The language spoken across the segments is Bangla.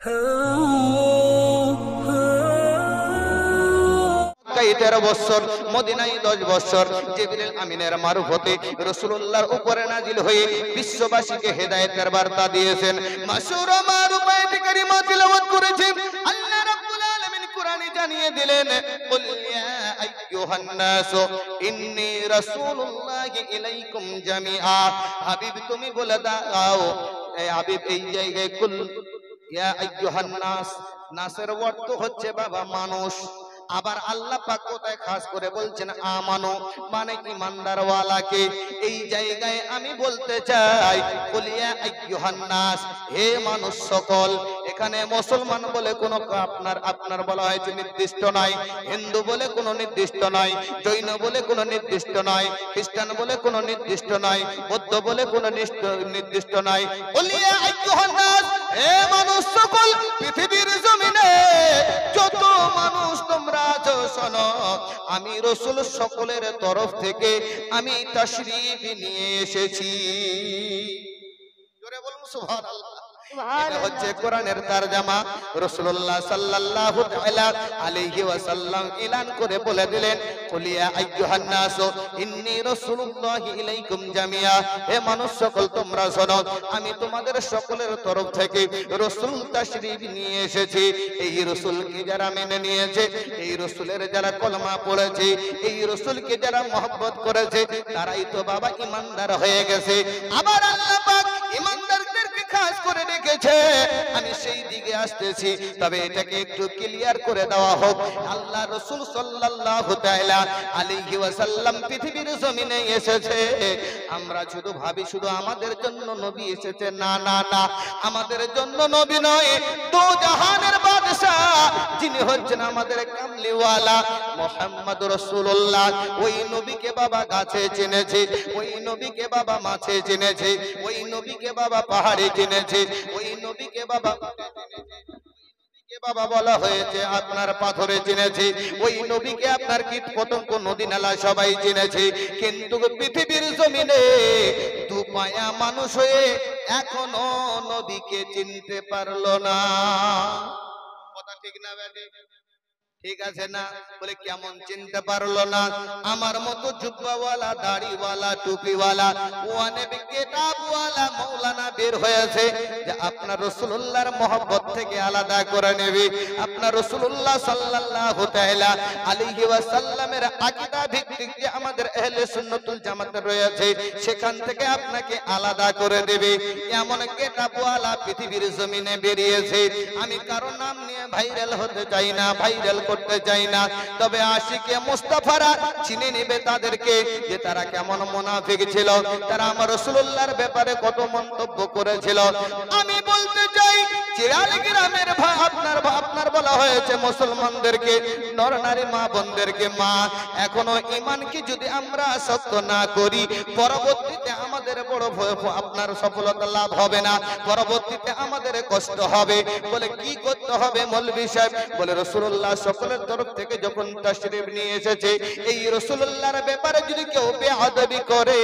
13 বছর, মদিনায় 10 বছর জিবরিল আমিনের মারফতে রাসূলুল্লাহর উপরে নাজিল হয়ে বিশ্ববাসীকে হেদায়েতের বার্তা দিয়েছেন। মাশহুর মারুফ আয়াত কারিমা তিলাওয়াত করেছেন। আল্লাহ রাব্বুল আলামিন কোরআনে জানিয়ে দিলেন, কুল ইয়া আইয়ুহান নাস ইন্নী রাসূলুল্লাহি ইলাইকুম জামিআ। হাবিব তুমি বলে দাও, এই হাবিব এই জায়গায় কুল ইয়া আইয়ুহান নাস, নাসের অর্থ হচ্ছে বাবা মানুষ। আবার আল্লাহ পাক কোথায় খাস করে বলছেন আমানু, মানে ইমানদার ওয়ালাকে। এই জায়গায় আমি বলতে চাই কুল ইয়া আইয়ুহান নাস, হে মানুষ সকল। এখানে মুসলমান বলে কোনো আপনার বলা হয়েছে নির্দিষ্ট নাই, হিন্দু বলে কোনো নির্দিষ্ট নাই, জৈন বলে কোনো নির্দিষ্ট নাই, খ্রিস্টান বলে কোনো নির্দিষ্ট নাই, বৌদ্ধ বলে কোনো নির্দিষ্ট নাই। কুল ইয়া আইয়ুহান নাস, হে মানুষ সকল, পৃথিবীর জমিনে যত মানুষ তোমরা আছো শোনো, আমি রাসূল সকলের তরফ থেকে আমি তাশরীফ নিয়ে এসেছি। জোরে বলুন সুবহানাল্লাহ। এটা হচ্ছে কোরআনের তরজমা। রাসূলুল্লাহ সাল্লাল্লাহু তাআলা আলাইহি ওয়াসাল্লাম এলান করে বলে দিলেন, কুল ইয়া আইয়ুহান নাস ইন্নী রাসূলুল্লাহি ইলাইকুম জামিআ, হে মানুষ সকল তোমরা শোনো, আমি তোমাদের সকলের তরফ থেকে রাসূল তাশরীফ নিয়ে এসেছি। এই রাসূলকে যারা মেনে নিয়েছে, এই রাসূলের যারা কলমা পড়েছে, এই রাসূলকে যারা মহব্বত করেছে, তারাই তো বাবা ঈমানদার হয়ে গেছে। আবার আল্লাহ পাক ঈমানদারদেরকে খাস করে রেখেছে। আমি সেই দিকে আসতেছি, তবে এটাকে একটু ক্লিয়ার করে দেওয়া হোক। আল্লাহ রাসূল সাল্লাল্লাহু তাআলা আলাইহি ওয়াসাল্লাম পৃথিবীর জমিনে এসেছে, আমরা শুধু ভাবি শুধু আমাদের জন্য নবী এসেছে। না না না, আমাদের জন্য নবী নয়, দো জাহানের বাদশা যিনি হচ্ছেন আমাদের কামলিওয়ালা মুহাম্মদ রাসূলুল্লাহ, ওই নবীকে বাবা গাছে চিনেছে, ওই নবীকে বাবা মাছে চিনেছে, ওই নবীকে বাবা পাহাড়ে চিনেছে, ওই নবীকে বাবা বলা হয়েছে আপনার পাথরে চিনেছে, ওই নবীকে আপনার কীট পতঙ্গ নদী নালা সবাই চিনেছে। কিন্তু পৃথিবীর জমিনে দুপায়া মানুষ হয়ে এখনো নবীকে চিনতে পারলো না। কথা ঠিক না বেটি? ঠিক আছে না? বলে কেমন চিনতে পারলো না? আমার মতো জুব্বাওয়ালা, দাড়িওয়ালা, টুপিওয়ালা, ওয়ানেবি কিতাবওয়ালা মাওলানা বের হয়েছে যে আপনার রাসূলুল্লাহর মহব্বত থেকে আলাদা করে নেবে, আপনার রাসূলুল্লাহ সাল্লাল্লাহু তাআলা আলাইহি ওয়াসাল্লামের আকীদা ভিত্তিক যে আমাদের আহলে সুন্নাতুল জামাত রয়েছে, সেখান থেকে আপনাকে আলাদা করে দেবে। এমন কিতাবওয়ালা পৃথিবীর জমিনে বেরিয়েছে। আমি কারো নাম নিয়ে ভাইরাল হতে চাই না, ভাইরাল করতে চাই না, তবে আশিকে মুস্তাফারা চিনে নেবে তাদেরকে যে তারা কেমন মুনাফিক ছিল, তারা আমার রাসূলুল্লাহর ব্যাপারে কত মন্তব্য করেছিল। আমি বলতে চাই চিরাল গ্রামের আপনার বলা হয়েছে মুসলমানদেরকে, নর নারী মা বোনদেরকে, মা এখনো ঈমানকে যদি আমরা সত্য না করি, পরবর্তীতে আমাদের বড় আপনার সফলতা লাভ হবে না, পরবর্তীতে আমাদের কষ্ট হবে। বলে কি করতে হবে মৌলভী সাহেব? বলে রাসূলুল্লাহ সকলের তরফ থেকে যখন তাশরীফ নিয়ে এসেছে, এই রাসূলুল্লাহর ব্যাপারে যদি কেউ বেয়াদবি করে,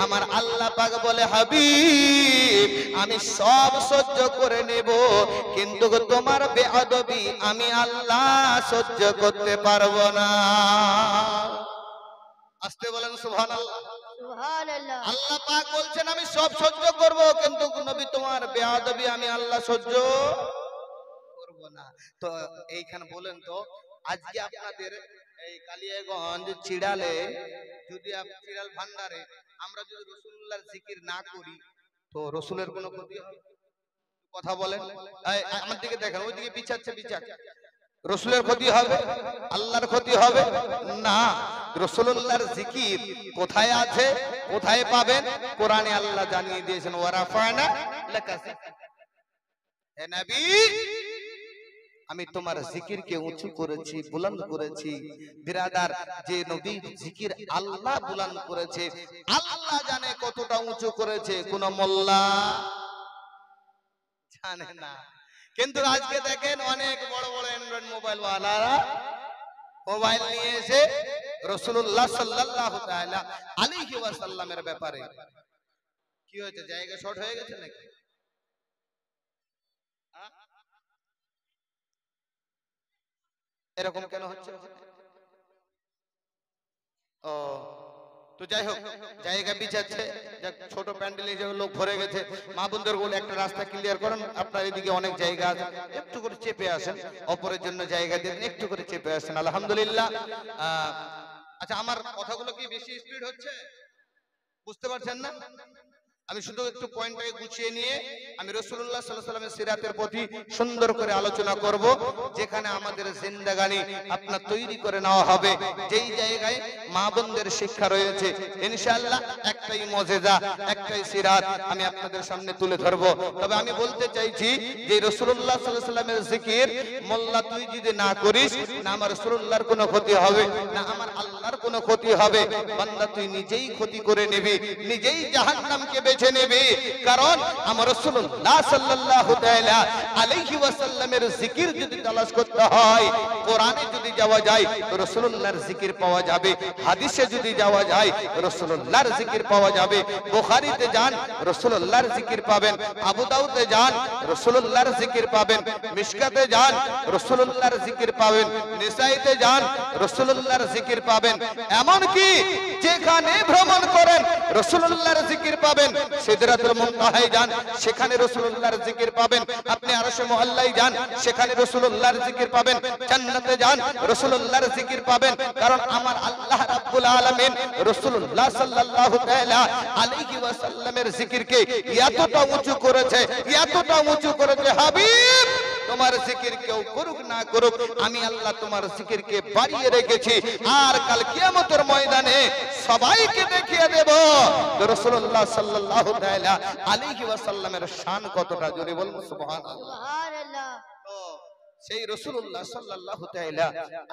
আমার আল্লাহ পাক বলে হাবিব আমি সব সহ্য করে নেব, কিন্তু তোমার বেয়াদবি আমি আল্লাহ সহ্য করতে পারবো না। আসতে বলেন সুবহানাল্লাহ। সুবহানাল্লাহ। আল্লাহ পাক বলছেন আমি সব সহ্য করব, কিন্তু নবী তোমার বেয়াদবি আমি আল্লাহ সহ্য করব না। তো এইখানে বলেন তো, আজকে আপনাদের এই কালিয়াগঞ্জ চিড়ালে যদি চিড়াল ভান্ডারে আমরা যদি রাসূলুল্লাহর জিকির না করি, তো রাসূলের কোনো ক্ষতি হবে? কথা বলেন, আমার দিকে দেখেন, ওইদিকে পিছাচ্ছে পিছাক, রাসূলের ক্ষতি হবে? আল্লাহর ক্ষতি হবে না। রাসূলুল্লাহর জিকির কোথায় আছে, কোথায় পাবেন? কোরআনে আল্লাহ জানিয়ে দিয়েছেন, ওয়া রাফা'না লাকা যিকরাক, হে নবী আমি তোমার জিকিরকে উঁচু করেছি, বুলন্দ করেছি। বিরাদার, যে নবীর জিকির আল্লাহ বুলন্দ করেছে, আল্লাহ জানে কতটা উঁচু করেছে, কোন মোল্লা জানে না। কিন্তু আজকে দেখেন অনেক বড় বড় অ্যান্ড্রয়েড মোবাইল ওয়ালারা মোবাইল নিয়ে এসে রাসূলুল্লাহ সাল্লাল্লাহু তাআলা আলাইহি ওয়াসাল্লামের ব্যাপারে কি হয়েছে, জায়গা শর্ট হয়ে গেছে নাকি? এরকম কেন হচ্ছে? ও তো যাই হোক, জায়গা বিছাচ্ছে, ছোট প্যান্ডেলে যে লোক ভরে গেছে, মা বোনদের বলে একটা রাস্তা ক্লিয়ার করেন, আপনার এদিকে অনেক জায়গা আছে, একটু করে চেপে আসেন, অপরের জন্য জায়গা দেন, একটু করে চেপে আসেন। আলহামদুলিল্লাহ। আচ্ছা, আমার কথাগুলো কি বেশি স্পিড হচ্ছে? বুঝতে পারছেন না? আমি শুধু একটু পয়েন্টটাকে গুছিয়ে নিয়ে আমি রাসূলুল্লাহ সাল্লাল্লাহু আলাইহি ওয়াসাল্লামের সিরাতের প্রতি সুন্দর করে আলোচনা করব, যেখানে আমাদের জিন্দেগানি আপনার তৈরি করে নেওয়া হবে, যেই জায়গায় মা বোনদের শিক্ষা রয়েছে। ইনশাআল্লাহ একটাই মুজিজা, একটাই সিরাত আমি আপনাদের সামনে তুলে ধরব। তবে আমি বলতে চাইছি যে রাসূলুল্লাহ সাল্লাল্লাহু আলাইহি ওয়াসাল্লামের জিকির মোল্লা তুই যদি না করিস, না আমার রাসূলুল্লাহর কোনো ক্ষতি হবে, না আমার আল্লাহর কোনো ক্ষতি হবে। বান্দা তুই নিজেই ক্ষতি করে নিবি, নিজেই জাহান্নামকে বেছে নেবে। কারণ আমার রাসূলুল্লাহ সাল্লাল্লাহু তাআলা আলাইহি ওয়াসাল্লামের জিকির যদি তালাশ করতে হয়, কোরআনে যদি যাওয়া যায় তো রাসূলুল্লাহর জিকির পাওয়া যাবে, হাদিসে যদি যাওয়া যায় রাসূলুল্লাহর জিকির পাওয়া যাবে। বুখারীতে যান রাসূলুল্লাহর জিকির পাবেন, আবু দাউদে যান রাসূলুল্লাহর জিকির পাবেন, মিশকাতে যান রাসূলুল্লাহর জিকির পাবেন, নিসাইতে যান রাসূলুল্লাহর জিকির পাবেন। এমন কি যেখানে ভ্রমণ করেন রাসূলুল্লাহর জিকির পাবেন। সিদরাতুল মুনতাহায় যান, সেখানে রাসূলুল্লাহর জিকির পাবেন। আপনি আরশে মুআল্লায় যান, সেখানে রাসূলুল্লাহর জিকির পাবেন। জান্নাতে যান রাসূলুল্লাহর জিকির পাবেন। কারণ আমার আল্লাহ রাব্বুল আলামিন রাসূলুল্লাহ সাল্লাল্লাহু তাআলা আলাইহি ওয়াসাল্লামের জিকিরকে এতটা উঁচু করেছে, এতটা উঁচু করেছে, হাবিব তোমার জিকির কেউ করুক না করুক, আমি আল্লাহ তোমার জিকিরকে বাড়িয়ে রেখেছি। আর কাল কিয়ামতের ময়দানে সবাইকে দেখিয়ে দেব রাসূলুল্লাহ সাল্লাল্লাহু তাআলা আলাইহি ওয়াসাল্লামের শান কতটা। জোরে বলুন সুবহানাল্লাহ। সুবহানাল্লাহ। সেই রাসূলুল্লাহ সাল্লাল্লাহু তাআলা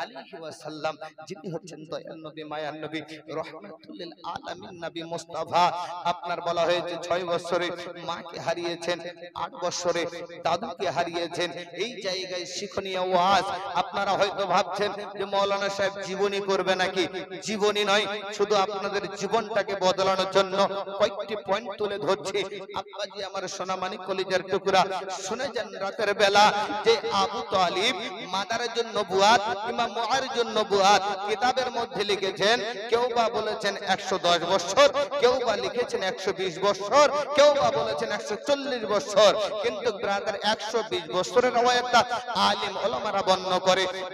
আলাইহি ওয়াসাল্লাম যিনি হচ্ছেন দয়াল নবী, মায়ার নবী, রাহমাতুল লিল আলামিন নবী মুস্তাফা। আপনার বলা হয়েছে 6 বছরে মাকে হারিয়েছেন, 8 বছরে দাদুকে হারিয়েছেন। এই জায়গায় শিক্ষণীয় ওয়াজ। আপনারা হয়তো ভাবছেন যে মাওলানা সাহেব জীবনী করবে নাকি? জীবনী নয়, শুধু আপনাদের জীবনটাকে বদলানোর জন্য কয়েকটি পয়েন্ট তুলে ধরছি। আব্বাজি আমার সোনামানিক কলিজার টুকরা, শুনে যান রাতের বেলা যে আবু তালিব মাদারের জন্য নবুয়াত, ইমাম মুআরের জন্য নবুয়াত কিতাবের মধ্যে লিখেছেন। কেউ বা বলেছেন 110 বছর, কেউ বা লিখেছেন 120 বছর, কেউ বা বলেছেন 140 বছর। কিন্তু ব্রাদার 120 বছরের রওয়ায়াতটা আলিম উলামারা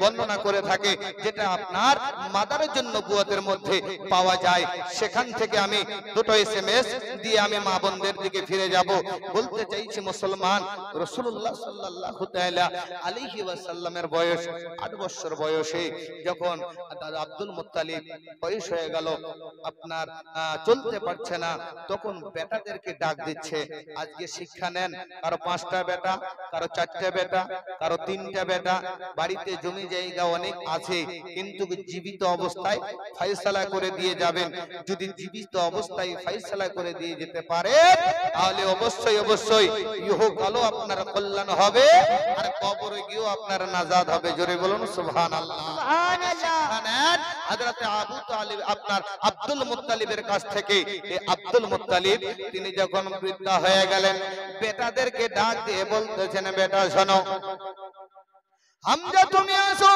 বর্ণনা করে থাকে, যেটা আপনার মাদারের জন্য নবুয়াতের মধ্যে পাওয়া যায়। সেখান থেকে আমি দুটো এসএমএস দিয়ে আমি মা বোনদের দিকে ফিরে যাব। বলতে চাইছি মুসলমান, রাসূলুল্লাহ সাল্লাল্লাহু তাআলা আলাইহি ওয়াসাল্লামের বয়স 8 বছর বয়সে যখন দাদা আব্দুল মুত্তালিব বয়স হয়ে গেল, আপনার চলতে পারছে না, তখন বেটাদেরকে ডাক দিচ্ছে, আজকে শিক্ষা নেন। কারো 5টা বেটা, কারো 4টা বেটা, কারো 3টা বেটা, বাড়িতে জমি জায়গা অনেক আছে, কিন্তু জীবিত অবস্থায় ফয়সালা করে দিয়ে যাবেন। যদি জীবিত অবস্থায় ফয়সালা করে দিয়ে যেতে পারে, তাহলে অবশ্যই অবশ্যই ইহকালও আপনার কল্যাণ হবে, আর কবরে গিয়েও আপনার নাজাত হবে। জোরে বলুন সুবহানাল্লাহ। সুবহানাল্লাহ। হযরত আবু তালিব আপনার আব্দুল মুত্তালিবের কাছ থেকে, এই আব্দুল মুত্তালিব তিনি যখন বৃদ্ধ হয়ে গেলেন, বেটাদেরকে ডাক দিয়ে বলতেছেন, বেটা শোনো, হামজা তুমি আসো,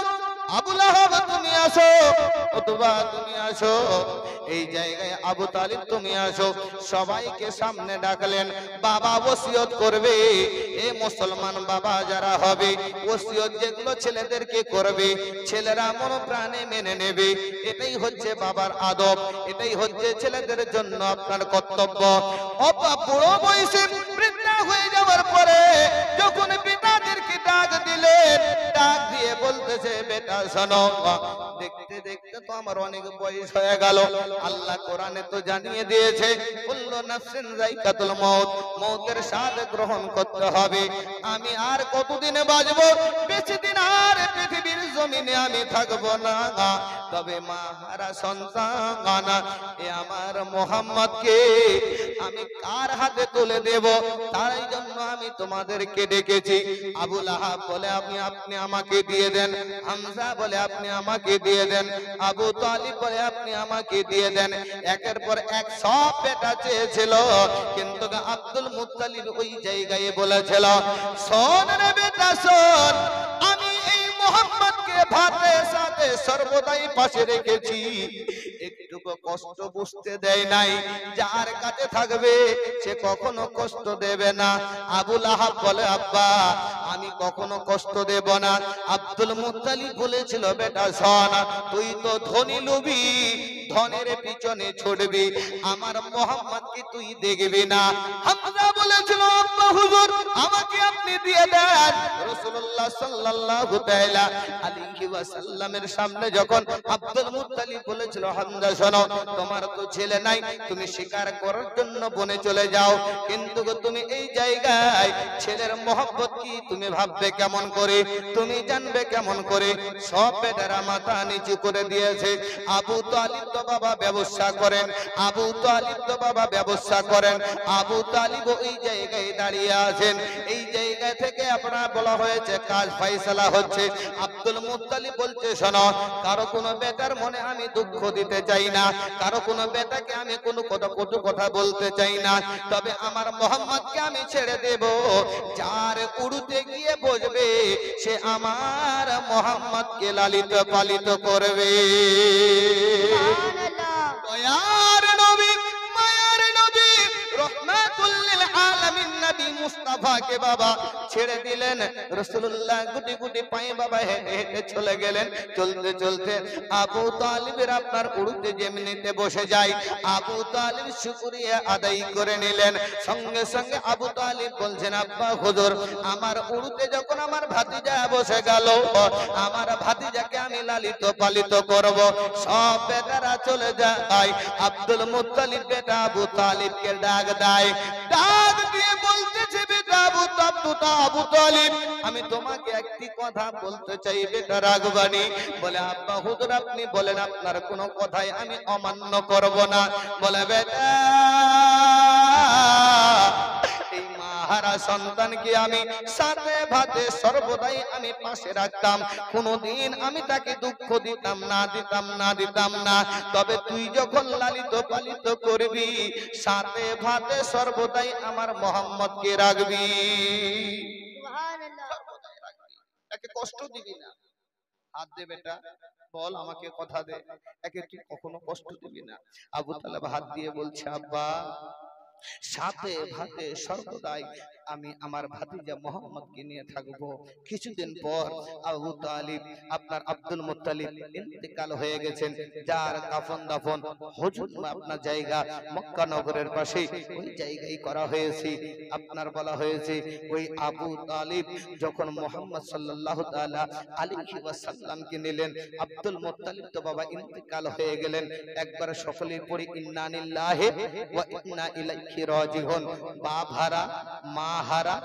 আবু লাহাব তুমি আসো, উতবা তুমি আসো, এই জায়গায় আবু তালিব তুমি আসো। সবাইকে সামনে ডাকলেন। বাবা ওসিয়ত করবে, এ মুসলমান বাবা যারা হবে, ওসিয়ত যেগুলো ছেলেদেরকে করবে, ছেলেরা মন প্রাণে মেনে নেবে। এটাই হচ্ছে বাবার আদব, এটাই হচ্ছে ছেলেদের জন্য আপনার কর্তব্য। অপা বুড়ো বয়সে বৃদ্ধা হয়ে যাওয়ার পরে যখন পিতাদেরকে ডাক দিলেন, ডাক দিয়ে বলতেছে, বেটা শোনো, দেখতে দেখতে তো আমার অনেক বয়স হয়ে গেল। আল্লাহ কোরআনে তো জানিয়ে দিয়েছে, কুল্লু নাফসিন যায়কাতুল মউত, মউতের স্বাদ গ্রহণ করতে হবে। আমি আর কতদিন বাঁচবো? বেশি দিন আর পৃথিবীর জমিনে আমি থাকবো না। তবে মা হারা সন্তান এ আমার মুহাম্মদকে আমি কার হাতে তুলে দেব? তাই জন্য আমি তোমাদেরকে ডেকেছি। আবু লাহাব বলে, আপনি আমাকে দিয়ে দেন। হামজা বলে, আপনি আমাকে দিয়ে দেন। আবু তালিব বলে, আপনি আমাকে দিয়ে দেন। একের পর এক সব বেটা চেয়েছিল, কিন্তু আব্দুল মুত্তালিব ওই জায়গায় বলেছিল, শোন রে বেটা শোন, আমি এই মুহাম্মদকে সাথে সাথে সর্বদাই পাশে রেখেছি, একটুকু কষ্ট বুঝতে দেয় নাই। যার কাছে থাকবে সে কখনো কষ্ট দেবে না। আবু লাহাব বলে, আব্বা আমি কখনো কষ্ট দেব না। আব্দুল মুত্তালিব বলেছিল, বেটা শোন, তুই তো ধনী লুবি, ধনের পিছনে ছুটবি, আমার মোহাম্মদকে তুই দেখবি না। হামজা বলেছিল, আব্বা হুজুর আমাকে আপনি দিয়ে দেন। রাসূলুল্লাহ সাল্লাল্লাহু তাআলা আলাইহি ওয়াসাল্লামের সামনে যখন আব্দুল মুত্তালিব বলেছিল, হামজা শোনো, তোমার তো ছেলে নাই, তুমি শিকার করার জন্য বনে চলে যাও, কিন্তু তুমি এই জায়গায় ছেলের মহব্বত কি তুমি ভাববে কেমন করে, তুমি জানবে কেমন করে? সব বেটারা মাথা নিচু করে দিয়েছে। আবু তালিব তো বাবা ব্যবসা করেন, আবু তালিব তো বাবা ব্যবসা করেন। আবু তালিব ওই জায়গায় দাঁড়িয়ে আছেন। এই জায়গা থেকে আপনার বলা হয়েছে কাজ ফয়সালা হচ্ছে। আব্দুল মুত্তালিব বলছে, শোনো, কারো কোনো বেটার মনে আমি দুঃখ দিতে চাই না, কারো কোনো বেটাকে আমি কোনো কটু কথা বলতে চাই না, তবে আমার মোহাম্মদকে আমি ছেড়ে দেব। যার উড়তে গিয়ে বসবে সে আমার মোহাম্মদকে লালিত পালিত করবে। দয়ার নবী, মায়ার নবী, রহমাতুল লিল আলামিন নবী মুস্তাফাকে বাবা ছেড়ে দিলেন। রাসূলুল্লাহ গুটি গুটি পায়ে বাবা হেঁটে হেঁটে চলে গেলেন। চলতে চলতে আবু তালিবের আপনার উড়তে যেমনিতে বসে যায়, আবু তালিব শুকরিয়া আদায় করে নিলেন। সঙ্গে সঙ্গে আবু তালিব বলছেন, আব্বা হুজুর আমার উড়তে যখন আমার ভাতিজা বসে গেল, আমার ভাতিজাকে আমি লালিত পালিত করব। সব বেটারা চলে যায়। আব্দুল মুত্তালিব বেটা আবু তালিবকে ডাক দেয়, ডাক দিয়ে বলতেছে, বেটা আবু তালিব আমি তোমাকে একটি কথা বলতে চাই, বেটা রাগবানি। বলে, আব্বা হুজুর আপনি বলেন, আপনার কোনো কথাই আমি অমান্য করব না। বলে, বেটা এই মাহারা সন্তানকে আমি সাথে ভাতে সর্বদাই আমি পাশে রাখতাম, কোনদিন আমি তাকে দুঃখ দিতাম না। তবে তুই যখন লালিত পালিত করবি, সাথে ভাতে সর্বদাই আমার মোহাম্মদকে রাখবি, সর্বদাই রাখবি, একে কষ্ট দিবি না। হাত দে বেটা, বল আমাকে কথা দে, একে তুই কখনো কষ্ট দিবি না। আবু তালেব হাত দিয়ে বলছে, আব্বা সাথে ভাতে সর্বদাই আমি আমার ভাতিজা মোহাম্মদকে নিয়ে থাকবো। কিছুদিন পর আবু তালিব আপনার আব্দুল মুত্তালিব ইন্তেকাল হয়ে গেছেন। যার কাফন দাফন হুজুর আপনার জায়গা মক্কা নগরের পাশে ওই জায়গায় করা হয়েছে। আপনার বলা হয়েছে ওই আবু তালিব যখন মুহাম্মদ সাল্লাল্লাহু তাআলা আলাইহি ওয়াসাল্লামকে নিলেন, আব্দুল মুত্তালিব তো বাবা ইন্তেকাল হয়ে গেলেন। একবার সকলেই পড়ি, ইন্না লিল্লাহি ওয়া ইন্না ইলাইহি রাজিউন। বাপ হারা, মা হারা,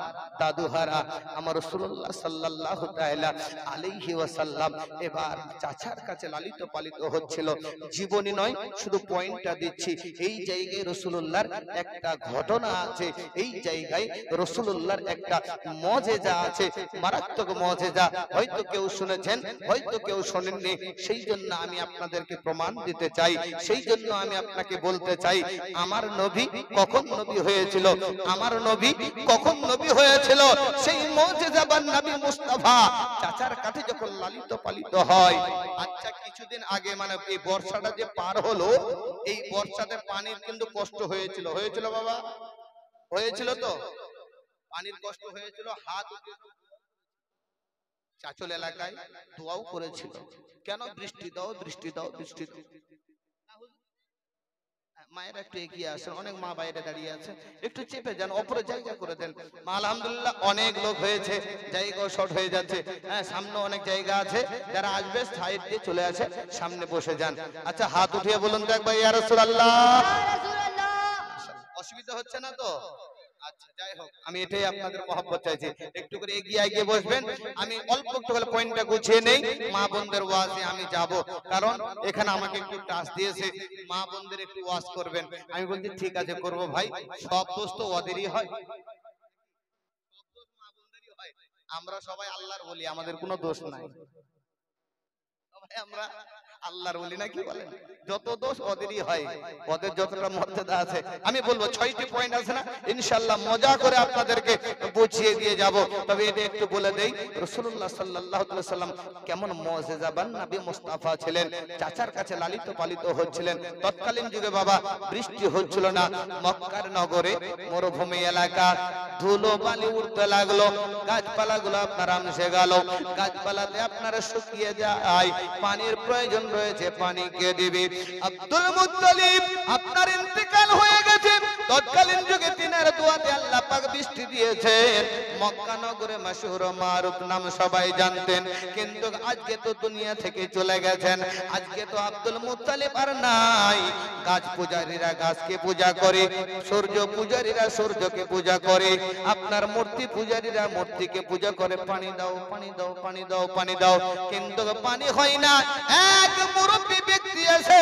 দাদু হারা আমার রাসূলুল্লাহ সাল্লাল্লাহু তাআলা আলাইহি ওয়াসাল্লাম এবার চাচার কাছে লালিত পালিত হচ্ছিল। জীবনী নয়, শুধু পয়েন্টটা দিচ্ছি। এই জায়গায় রাসূলুল্লাহর একটা ঘটনা আছে, এই জায়গায় রাসূলুল্লাহর একটা মুজিজা আছে, মারাত্মক মুজিজা। হয়তো কেউ শুনেছেন, হয়তো কেউ শোনেননি, সেই জন্য আমি আপনাদেরকে প্রমাণ দিতে চাই। সেই জন্য আমি আপনাকে বলতে চাই, আমার নবী কখন নবী হয়েছিল, আমার নবী কখন নবী হয়েছিল, সেই মুজিজাবান নবী মুস্তাফা চাচার কাছে যখন লালিত পালিত হয়। আচ্ছা কিছুদিন আগে মানে এই বর্ষাটা যে পার হলো, এই বর্ষাতে পানির কিন্তু কষ্ট হয়েছিল, হয়েছিল বাবা, হয়েছিল তো, পানির কষ্ট হয়েছিল। হাত চাচল এলাকায় দোয়াও করেছিল, কেন বৃষ্টি দাও বৃষ্টি দাও বৃষ্টি দাও। মায়ের একটু এগিয়ে আসেন, অনেক মা বাইরে দাঁড়িয়ে আছে, একটু চেপে যান, অপরে জায়গা করে দেন। আলহামদুলিল্লাহ অনেক লোক হয়েছে, জায়গাও শর্ট হয়ে যাচ্ছে। হ্যাঁ, সামনে অনেক জায়গা আছে, যারা আসবে সাইড দিয়ে চলে আসে, সামনে বসে যান। আচ্ছা হাত উঠিয়ে বলুন তো একবার, ইয়া রাসূলুল্লাহ। অসুবিধা হচ্ছে না তো? আচ্ছা যাই হোক, আমি এটাই আপনাদের মহব্বত চাইছি, একটু করে এগিয়ে বসবেন। আমি অল্প একটু করে পয়েন্টটা গুছিয়ে নেই, মা বোনদের ওয়াজে আমি যাব, কারণ এখানে আমাকে একটু টাচ দিয়েছে, মা বোনদের একটু ওয়াজ করবেন। আমি বলছি ঠিক আছে করব ভাই, সব দোষ তো ওদেরই হয়, আমরা সবাই আল্লাহর বলি, আমাদের কোনো দোষ নাই, সবাই আমরা আল্লাহর ওলি নাকি বলেন, যত দোষ ওদেরই হয়, ওদের যতটা মর্যাদা আছে। আমি বলবো 6টি পয়েন্ট আছে না, ইনশাআল্লাহ মজা করে আপনাদেরকে বুঝিয়ে দিয়ে যাব। তবে এটা একটু বলে দেই, রাসূলুল্লাহ সাল্লাল্লাহু আলাইহি ওয়াসাল্লাম কেমন মুজিজাবান নবী মুস্তাফা ছিলেন, চাচার কাছে লালিত পালিত হচ্ছিলেন। তৎকালীন যুগে বাবা বৃষ্টি হচ্ছিল না, মক্কার নগরে মরুভূমি এলাকা, ধুলো বালি উড়তে লাগলো, গাছপালাগুলো আপনার আমসে গেল, গাছপালাতে আপনারা শুকিয়ে যায়, পানির প্রয়োজন রয়েছে, পানি কে দিবে? আব্দুল মুত্তালিব আপনার ইন্তেকাল হয়ে গেছে। তৎকালীন যুগে তিনার দোয়াতে আল্লাহ পাক বৃষ্টি দিয়েছেন। মক্কা নগরে মাশহুর মারুফ নাম সবাই জানতেন, কিন্তু আজকে তো দুনিয়া থেকে চলে গেছেন। আজকে তো আব্দুল মুত্তালিব আর নাই। গাছ পূজারীরা গাছকে পূজা করে, সূর্য পূজারীরা সূর্যকে পূজা করে, আপনার মূর্তি পূজারীরা মূর্তিকে পূজা করে। পানি দাও, পানি দাও, পানি দাও, পানি দাও, কিন্তু পানি হয় না। এক মুরব্বী ব্যক্তি আছে,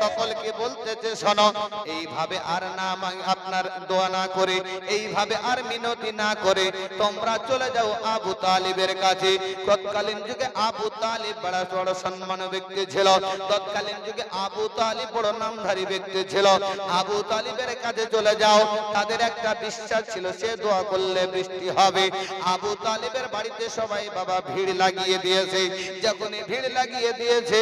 সকলকে বলতেছে শোনো, এইভাবে আর না আপনার দোয়া না করে, এইভাবে আর মিনতি না করে তোমরা চলে যাও আবু তালিবের কাছে। তৎকালীন যুগে আবু তালিব বড় বড় সম্মান ব্যক্তি ছিল, তৎকালীন যুগে আবু তালিব বড় নামধারী ব্যক্তি ছিল। আবু তালিবের কাছে চলে যাও, তাদের একটা বিশ্বাস ছিল সে দোয়া করলে বৃষ্টি হবে। আবু তালিবের বাড়িতে সবাই বাবা ভিড় লাগিয়ে দিয়েছে। যখন ভিড় লাগিয়ে দিয়েছে,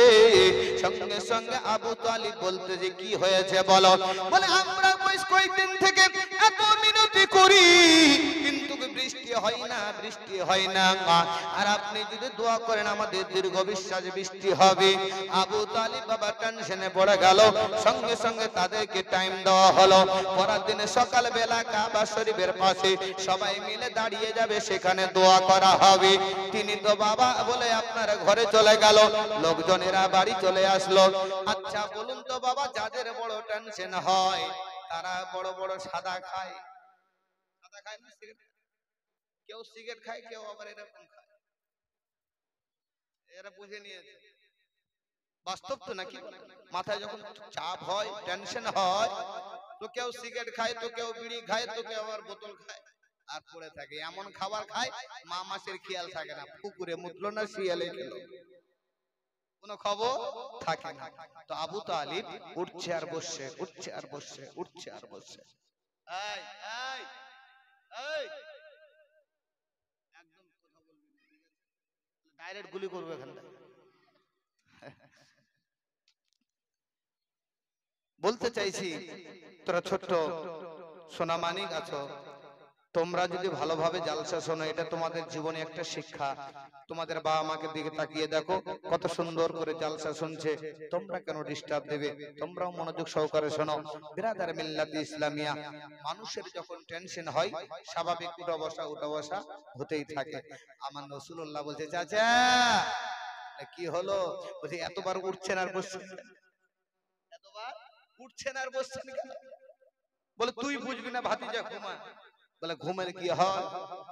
সঙ্গে সঙ্গে আবু তালিব বলতে যে কি হয়েছে বলো? বলে আমরা কয়েকদিন থেকে এত মিনতি করি, কিন্তু বৃষ্টি হয় না, বৃষ্টি হয় না। আর আপনি যদি দোয়া করেন আমাদের দীর্ঘ বিশ্বাস বৃষ্টি হবে। আবু তালিব বাবা টেনশনে পড়ে গেল। সঙ্গে সঙ্গে তাদেরকে টাইম দেওয়া হলো, পরের দিনে সকাল বেলা কাবা শরীফের পাশে সবাই মিলে দাঁড়িয়ে যাবে, সেখানে দোয়া করা হবে। তিনি তো বাবা বলে আপনার ঘরে চলে গেল, লোকজনেরা বাড়ি চলে আসলো। আচ্ছা বলুন তো বাবা, যাদের বড় টেনশন হয় তারা বড় বড় সাদা খায়, সাদা খায় না সিগারেট? কেউ সিগারেট খায়, কেউ আবার এরকম খায়। এরা বুঝে নিয়েছে বাস্তব তো নাকি? মাথায় যখন চাপ হয়, টেনশন হয়, তো কেউ সিগারেট খায়, তো কেউ বিড়ি খায়, তো কেউ আবার বোতল খায় আর পড়ে থাকে। এমন খাবার খায় মা মাসের খেয়াল থাকে না, পুকুরে মুতলো না শিয়ালে খেলো, কোনো খবর থাকে না। তো আবু তালিব উঠছে আর বসছে, উঠছে আর বসছে, উঠছে আর বসছে। এই এই এই একদম কথা বলবি না, ডাইরেক্ট গুলি করবে এখান থেকে। বলতে চাইছি, তোরা ছোট্ট সোনামানিক আছো, তোমরা যদি ভালোভাবে জালসা শোনো, এটা তোমাদের জীবনে একটা শিক্ষা। তোমাদের বাবা মাকে দিকে তাকিয়ে দেখো কত সুন্দর করে জালসা শুনছে, তোমরা কেন ডিস্টার্ব দেবে? তোমরাও মনোযোগ সহকারে শোনো। বিরাদার মিল্লাত ইসলামিয়া, মানুষের যখন টেনশন হয় স্বাভাবিক উঠা বসা হতেই থাকে। আমার রাসূলুল্লাহ বলছে, চাচা কি হলো? বলছে এতবার উঠছেন আর বসছেন, এতবার উঠছেন আর বসছেন কেন? বলে তুই বুঝবি না ভাতিজা, ঘুমা। বলে ঘুমের কি হয়,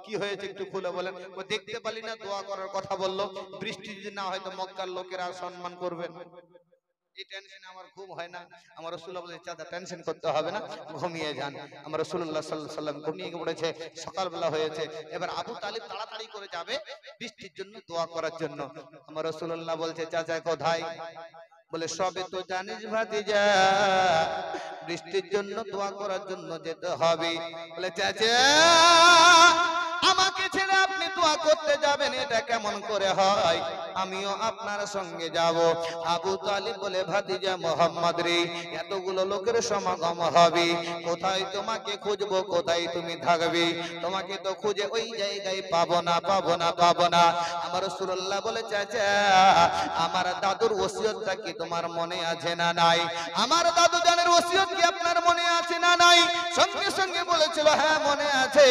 কি হয়েছে একটু খুলে বলেন। ও দেখতে পালি না দোয়া করার কথা বললো, বৃষ্টি যদি না হয় তো মক্কার লোকেরা সম্মান করবেন। এই টেনশনে আমার ঘুম হয় না। আমার রাসূলুল্লাহ বলেছে, চাচা টেনশন করতে হবে না, ঘুমিয়ে যান। আমার রাসূলুল্লাহ সাল্লাল্লাহু আলাইহি ওয়াসাল্লাম ঘুমিয়ে পড়েছে। সকালবেলা হয়েছে, এবার আবু তালিব তাড়াতাড়ি করে যাবে বৃষ্টির জন্য দোয়া করার জন্য। আমার রাসূলুল্লাহ বলছে, চাচা কোথায়? বলে সবে তো জানিস ভাতিজা, বৃষ্টির জন্য দোয়া করার জন্য যেতে হবে। বলে চাচা আমাকে ছেড়ে আপনি দোয়া করতে যাবেন, এটা কেমন করে হয়? আমিও আপনার সঙ্গে যাব। আবু তালিব বলে, ভাতিজা মোহাম্মদ রে, এতগুলো লোকের সমাগম হবে, কোথায় তোমাকে খুঁজবো, কোথায় তুমি থাকবে? তোমাকে তো খুঁজে ওই জায়গায় পাবো না, পাবো না, পাবো না। আমার রাসূলুল্লাহ বলে, চাচা আমার দাদুর ওসিয়তটা কি তোমার মনে আছে না নাই? আমার দাদু জানের ওসিয়ত কি আপনার মনে আছে না নাই? সঙ্গে সঙ্গে বলেছিল, হ্যাঁ মনে আছে।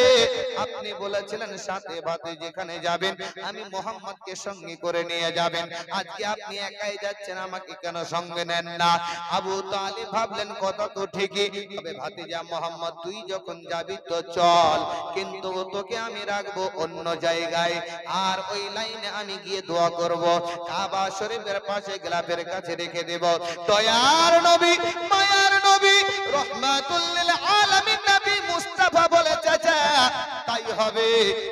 আপনি বলেছিলেন সাথে ভাতে যেখানে যাবেন আমি মোহাম্মদকে সঙ্গে করে নিয়ে যাবেন। আজকে আপনি একাই যাচ্ছেন, আমাকে কেন সঙ্গে নেন না? আবু তালিব ভাবলেন কথা তো ঠিকই, তবে ভাতিজা মোহাম্মদ তুই যখন যাবি তো চল, কিন্তু তোকে আমি রাখবো অন্য জায়গায়, আর ওই লাইনে আমি গিয়ে দোয়া করব, কাবা শরীফের পাশে গ্লাফের কাছে রেখে দেব। দয়ার নবী, মায়ার নবী, রহমাতুল লিল আলামিন নবী মুস্তাফা বলেছে, চাচা তাই হবে,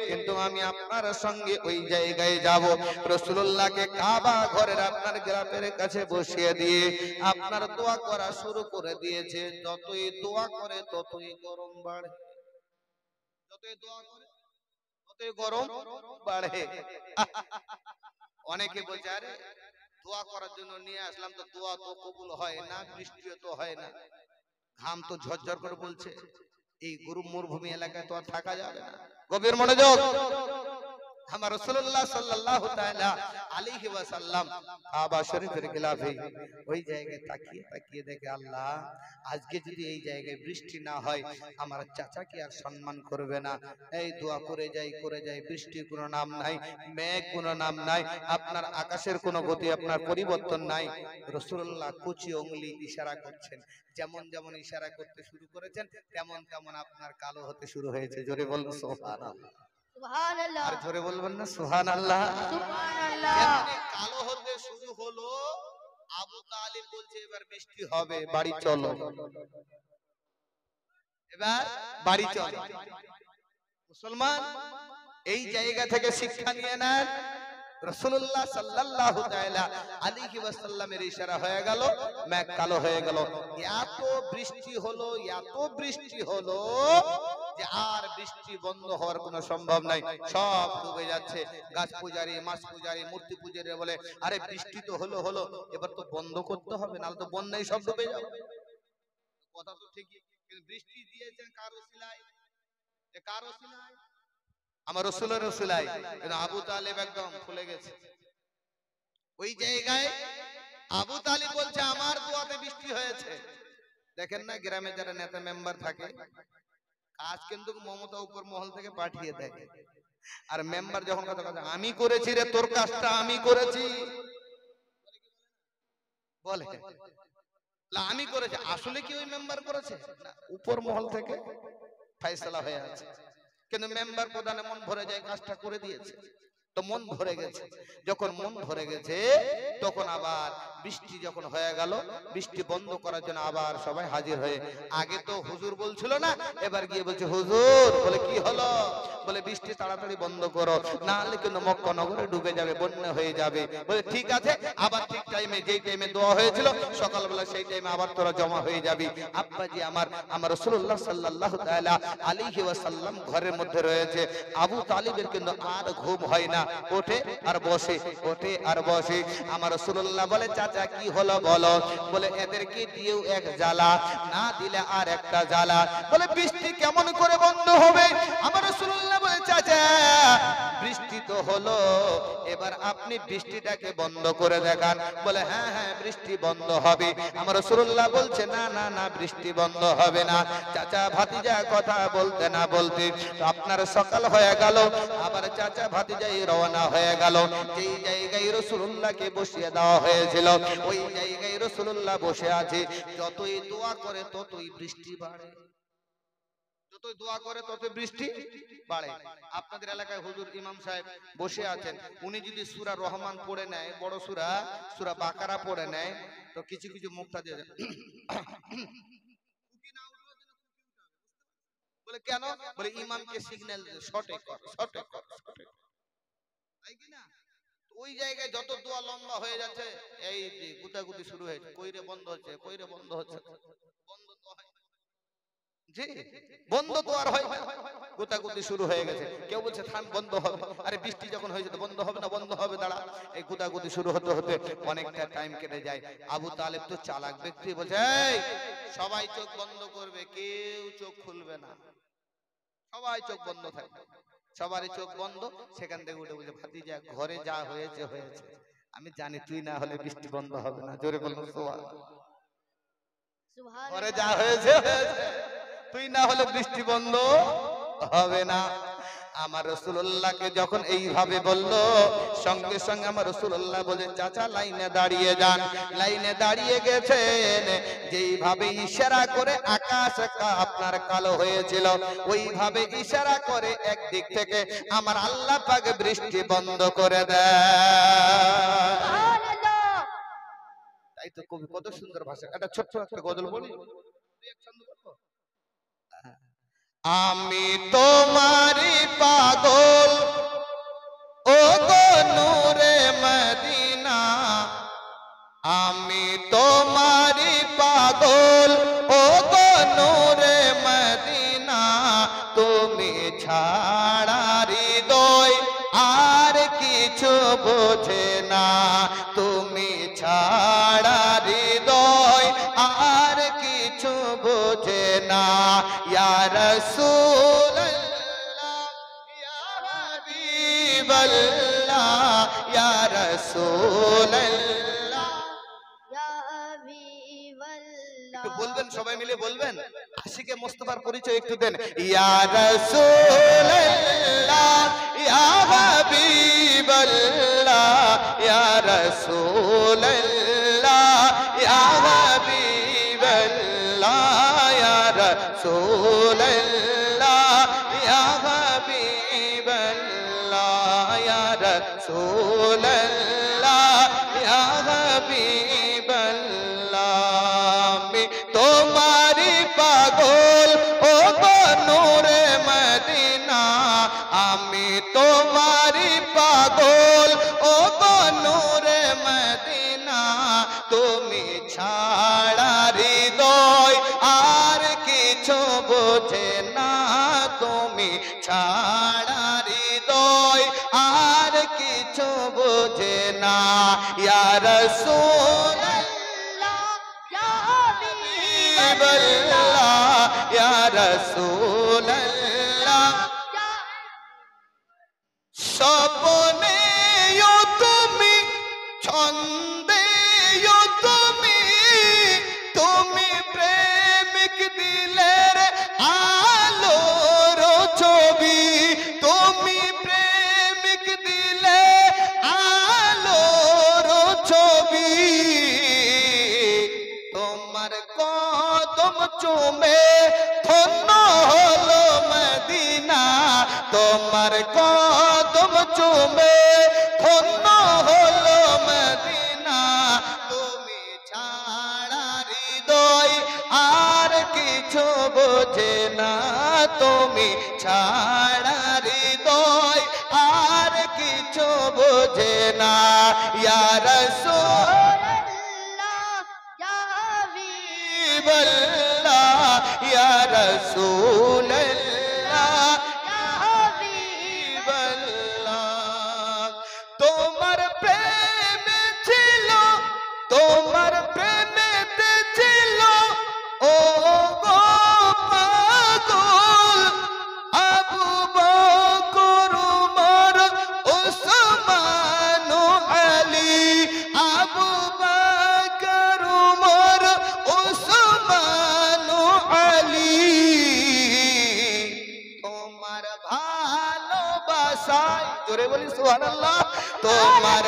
কিন্তু আমি আপনার সঙ্গে ওই জায়গায় যাব। রাসূলুল্লাহকে কাবা ঘরের আপনার গ্রামের কাছে বসিয়ে দিয়ে আপনার দোয়া করা শুরু করে দিয়েছে। যতই দোয়া করে ততই গরম বাড়ে, যতই দোয়া করে ততই গরম বাড়ে। অনেকে বলছে আরে দোয়া করার জন্য নিয়ে আসলাম, তো দোয়া তো কবুল হয় না, বৃষ্টিও তো হয় না, ঘাম তো ঝরঝর করে বলছে, এই গরু মরুভূমি এলাকায় তো আর থাকা যাবে না। গভীর মনোযোগ। আমার রাসূলুল্লাহ সাল্লাল্লাহু তাআলা আলাইহি ওয়াসাল্লাম কাবা শরীফের গিলাফে ওই জায়গায় তাকিয়ে তাকিয়ে দেখে, আল্লাহ আজকে যদি এই জায়গায় বৃষ্টি না হয় আমার চাচাকে আর সম্মান করবে না। এই দোয়া করে যাই বৃষ্টির কোনো নাম নাই, মেঘ কোনো নাম নাই, আপনার আকাশের কোনো গতি আপনার পরিবর্তন নাই। রাসূলুল্লাহ কুচি উংলি ইশারা করছেন, যেমন যেমন ইশারা করতে শুরু করেছেন তেমন তেমন আপনার কালো হতে শুরু হয়েছে। জোরে বলুন সুবহানাল্লাহ। সুবহানাল্লাহ। আর জোরে বলবেন না সুবহানাল্লাহ। সুবহানাল্লাহ। যেমনি কালো হতে শুরু হলো, আবু তালিব বলছে এবার বৃষ্টি হবে, বাড়ি চলো, এবার বাড়ি চলো। মুসলমান এই জায়গা থেকে শিক্ষা নিয়ে নেন। রাসূলুল্লাহ সাল্লাল্লাহু তাআলা আলাইহি ওয়াসাল্লামের ইশারা হয়ে গেল, মেঘ কালো হয়ে গেল। এত বৃষ্টি হলো যে আর বৃষ্টি বন্ধ হওয়ার কোনো সম্ভব নাই, সব ডুবে যাচ্ছে। গাছ পূজারী, মাছ পূজারী, মূর্তি পূজারী বলে আরে বৃষ্টি তো হলো, এবার তো বন্ধ করতে হবে, নাহলে তো বন্যায় সব ডুবে যাবে। কথা তো ঠিকই, কিন্তু বৃষ্টি দিয়েছেন কার ওসিলায়? কার ওসিলায়? আমার রাসূলের ওসিলায়। কিন্তু আবু তালেব একদম ফুলে গেছে। ওই জায়গায় আবু তালিব বলছে আমার দোয়াতে বৃষ্টি হয়েছে। দেখেন না গ্রামে যারা নেতা মেম্বার থাকে, কাজ কিন্তু মমতা উপর মহল থেকে পাঠিয়ে দেয়, আর মেম্বার যখন কথা বলে আমি করেছি রে, তোর কাজটা আমি করেছি বলে, আমি করেছি, আসলে কি ওই মেম্বার করেছে না, উপর মহল থেকে ফয়সালা হয়ে আছে। কিন্তু মেম্বার প্রধানে মন ভরে যায়, কাজটা করে দিয়েছে, তো মন ভরে গেছে। যখন মন ভরে গেছে তখন আবার বৃষ্টি যখন হয়ে গেল, বৃষ্টি বন্ধ করার জন্য আবার সবাই হাজির হয়ে, আগে তো হুজুর বলছিল না, এবার গিয়ে বলছে হুজুর, বলে কি হলো? বলে বৃষ্টি তাড়াতাড়ি বন্ধ করো, না হলে কিন্তু মক্কা নগরে ডুবে যাবে, বন্যা হয়ে যাবে। বলে ঠিক আছে, আবার ঠিক টাইমে, যেই টাইমে দোয়া হয়েছিল সকালবেলা সেই টাইমে আবার তোরা জমা হয়ে যাবি। আব্বাজি আমার রাসূলুল্লাহ সাল্লাল্লাহু তাআলা আলাইহি ওয়াসাল্লাম ঘরের মধ্যে রয়েছে। আবু তালিবের কিন্তু আর ঘুম হয় না, ওঠে আর বসে, ওঠে আর বসে। আমার রাসূলুল্লাহ বলে চাচা কি হলো বলো? বলে এদেরকে দিয়েও এক জ্বালা, না দিলে আর একটা জ্বালা। বলে বৃষ্টি কেমন করে বন্ধ হবে? আমার রাসূলুল্লাহ বলে চাচা বৃষ্টি তো হলো, এবার আপনি বৃষ্টিটাকে বন্ধ করে দেখান। বলে হ্যাঁ হ্যাঁ বৃষ্টি বন্ধ হবে। আমার রাসূলুল্লাহ বলছে না না না বৃষ্টি বন্ধ হবে না। চাচা ভাতিজা কথা বলতে না বলতে আপনার সকাল হয়ে গেল, আবার চাচা ভাতিজাই রওনা হয়ে গেল। যেই জায়গায় রাসূলুল্লাহকে বসিয়ে দেওয়া হয়েছিল ওই জায়গায় রাসূলুল্লাহ বসে আছে। যতই দোয়া করে ততই বৃষ্টি বাড়ে, যতই দোয়া করে ততই বৃষ্টি বাড়ে। আপনাদের এলাকায় হুজুর ইমাম সাহেব বসে আছেন, উনি যদি সূরা রহমান পড়ে নেয়, বড় সূরা বাকারা পড়ে নেয়, তো কিছু কিছু মুখটা দিয়ে বলে কেন? বলে ইমামকে সিগন্যাল শর্টে কর, শর্টে কর, শর্টে কর, তাই কি না? ওই জায়গায় যত দোয়া লম্বা হয়ে যাচ্ছে, এই গুতাগুতি শুরু হয়েছে, কইরে বন্ধ হচ্ছে, কইরে বন্ধ হচ্ছে, বন্ধ তো হয় জি, বন্ধ তো আর হয় না, গুতাগুতি শুরু হয়ে গেছে। কেউ বলছে থাম, বন্ধ হবে, আরে বৃষ্টি যখন হয়েছে তো বন্ধ হবে না, বন্ধ হবে, দাঁড়া। এই গুতাগুতি শুরু হতে হতে অনেকটা টাইম কেটে যায়। আবু তালেব তো চালাক ব্যক্তি, বলছে এই সবাই চোখ বন্ধ করবে, কেউ চোখ খুলবে না, সবাই চোখ বন্ধ থাকবে। সবারই চোখ বন্ধ। সেখান থেকে উঠে বলছে ভাতিজা ঘরে যা হয়েছে হয়েছে, আমি জানি তুই না হলে বৃষ্টি বন্ধ হবে না। জোরে বলুন সুবহানাল্লাহ। ঘরে যা হয়েছে হয়েছে, তুই না হলে বৃষ্টি বন্ধ হবে না। আমার রাসূলুল্লাহকে যখন এইভাবে বলল, সঙ্গে সঙ্গে আমার রাসূলুল্লাহ বলে চাচা লাইনে দাঁড়িয়ে যান। লাইনে দাঁড়িয়ে গেছেন, যেইভাবে ইশারা করে আকাশ আপনার কালো হয়েছিল ওইভাবে ইশারা করে একদিক থেকে আমার আল্লাহ পাক বৃষ্টি বন্ধ করে দেয়। সুবহানাল্লাহ। তাই তো কবি কত সুন্দর ভাষা, একটা ছোট্ট একটা গজল বলি, আমি তোমারি পাগল ও গো নূরে মদিনা, আমি তোমারি পাগল ও গো নূরে মদিনা, তুমি ছাড়া হৃদয় আর কিছু বোঝে না, তুমি ছাড়া হৃদয় আর কিছু বোঝে না। ইয়া রাসূলুল্লাহ ইয়া হাবিবাল্লাহ ইয়া রাসূলুল্লাহ ইয়া হাবিবাল্লাহ। একটু বলবেন, সবাই মিলে বলবেন, আশিকে মোস্তফার পরিচয় একটু দেন। ইয়া রাসূলুল্লাহ ইয়া হাবিবাল্লাহ ইয়া রাসূলুল্লাহ ইয়া হাবিবাল্লাহ ইয়া রাসূলুল্লাহ ইয়া হাবিবাল্লাহ ইয়া রাসূলুল্লাহ ইয়া হাবিবাল্লাহ। আমি তোমারি পাগল ও গো নূরে মদিনা, আমি তোমারি পাগল ও গো নূরে মদিনা, তুমি ছাড়া হৃদয় আর কিছু বোঝে না, তুমি ছাড়া হৃদয় আর কিছু বোঝে না। ইয়া রাসূলুল্লাহ ইয়া হাবিবাল্লাহ ইয়া রাসূলুল্লাহ। স্বপ্নেও তুমি, ছন্দেও তুমি, তুমি প্রেমিক দিলের আলোর ছবি, তুমি প্রেমিক দিলে আলোর ছবি, তোমার কদম চুমে ধন্য হলো মদিনা, তোমার কদম চুমে ধন্য হলো মদিনা, তুমি ছাড়া হৃদয় আর কিছু বোঝে না, তুমি ছাড়া হৃদয় আর কিছু বোঝে না। ইয়া রাসূলুল্লাহ ইয়া হাবিবাল্লাহ ইয়া রাসূলুল্লাহ ইয়া হাবিবাল্লাহ। তোমার প্রেমে ছিল, তোমার প্রেমেতে ছিল ও গো পাগল আবু বকর উমর উসমান আলী, আবু বকর উমর উসমান আলী। তোমার ভালোবাসায়, জোরে বলি সুবহানাল্লাহ, তোমার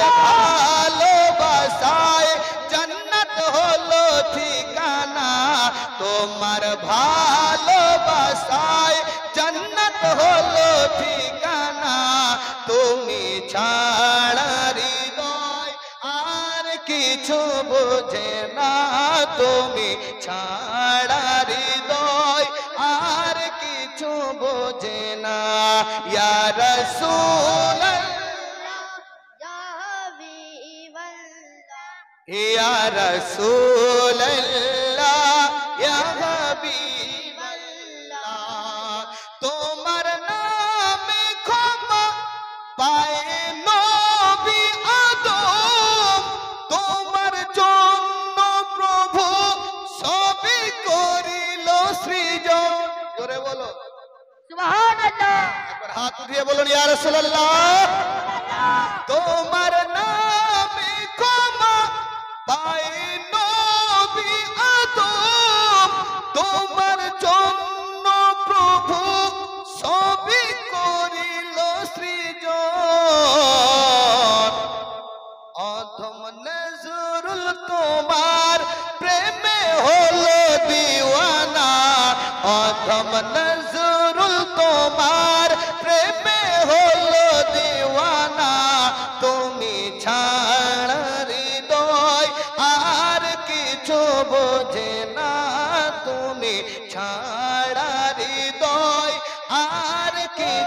ভালোবাসায় জান্নাত হলো ঠিকানা, তোমার ভালোবাসায় জান্নাত হলো ঠিকানা, তুমি ছাড়া হৃদয় আর কিছু বোঝে না, তুমি ছাড়া হৃদয় আর কিছু বোঝে না। ইয়া রাসূলুল্লাহ ইয়া হাবিবাল্লাহ ইয়া রাসূলুল্লাহ ইয়া হাবিবাল্লাহ। তোমার নামে ক্ষমা পায় নবী আদম, তোমার জন্য প্রভু সবই করিল সৃজন। জোরে বলো সুবহানাল্লাহ, একবার হাত উঠিয়ে বলুন ইয়া রাসূলুল্লাহ। তোমার নামে ক্ষমা পায় নবী আদম, তোমার জন্য প্রভু সবই করিল সৃজন। অধম নজরুল তোমার প্রেমে হলো দিওয়ানা, অধম নজরুল তোমার প্রেমে হলো দিওয়ানা, তুমি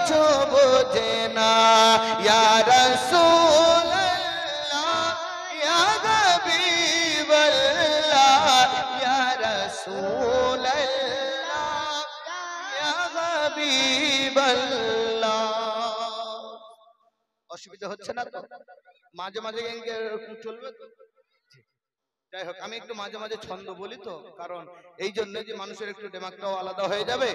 কিছু বোঝে না ইয়া রাসূলুল্লাহ ইয়া হাবিবাল্লাহ ইয়া রাসূলুল্লাহ ইয়া হাবিবাল্লাহ। অসুবিধা হচ্ছে না তো? মাঝে মাঝে চলবে তো? যাই হোক, আমি একটু মাঝে মাঝে ছন্দ বলি তো, কারণ এই জন্য যে মানুষের একটু দিমাগটাও আলাদা হয়ে যাবে,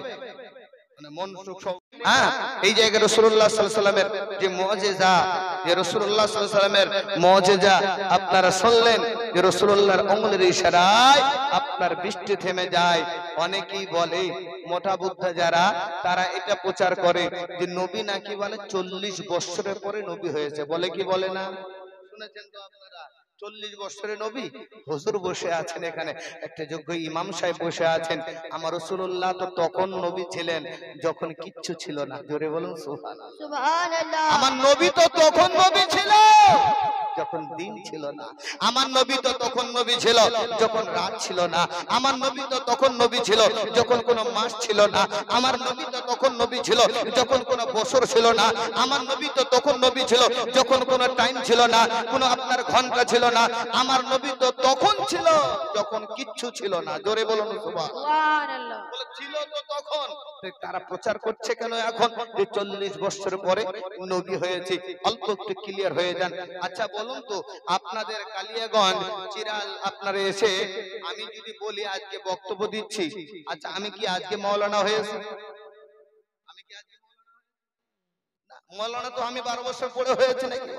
মানে মন সুখ। হ্যাঁ, এই জায়গায় রাসূলুল্লাহ সাল্লাল্লাহু আলাইহি ওয়াসাল্লামের যে মুজিজা, যে রাসূলুল্লাহ সাল্লাল্লাহু আলাইহি ওয়াসাল্লামের মুজিজা আপনারা শুনলেন, যে রাসূলুল্লাহর আঙ্গুলের ইশারায় আপনার বৃষ্টি থেমে যায়। অনেকেই বলে, মোটা বুদ্ধা যারা, তারা এটা প্রচার করে যে নবী নাকি বলে 40 বছরের পরে নবী হয়েছে, বলে কি বলে না? শুনেছেন তো আপনারা? 40 বছরের নবী। হুজুর বসে আছেন এখানে, একটা যোগ্য ইমাম সাহেব বসে আছেন। আমার রাসূলুল্লাহ তো তখন নবী ছিলেন যখন কিচ্ছু ছিল না। জোরে বলুন সুবহানাল্লাহ। আমার নবী তো তখন নবী ছিল যখন দিন ছিল না। আমার নবী তো তখন নবী ছিল যখন রাত ছিল না। আমার নবী তো তখন নবী ছিল যখন কোনো মাস ছিল না। আমার নবী তো তখন নবী ছিল যখন কোনো বছর ছিল না। আমার নবী তো তখন নবী ছিল যখন কোনো টাইম ছিল না, কোনো আপনার ঘন্টা ছিল না। আমার নবী তো তখন ছিল যখন কিচ্ছু ছিল না। জোরে বলুন সুবহানাল্লাহ। বলে ছিল তো তখন। তারা প্রচার করছে কেন এখন যে 40 বছর পরে নবী হয়েছে? অল্প একটু ক্লিয়ার হয়ে যান। আচ্ছা বলুন তো, আপনাদের কালিয়াগঞ্জ চিরাল আপনারা এসে, আমি যদি বলি আজকে বক্তব্য দিচ্ছি, আচ্ছা আমি কি আজকে মাওলানা হয়েছি? আমি কি আজকে মাওলানা? তো আমি 12 বছর পরে হয়েছে নাকি?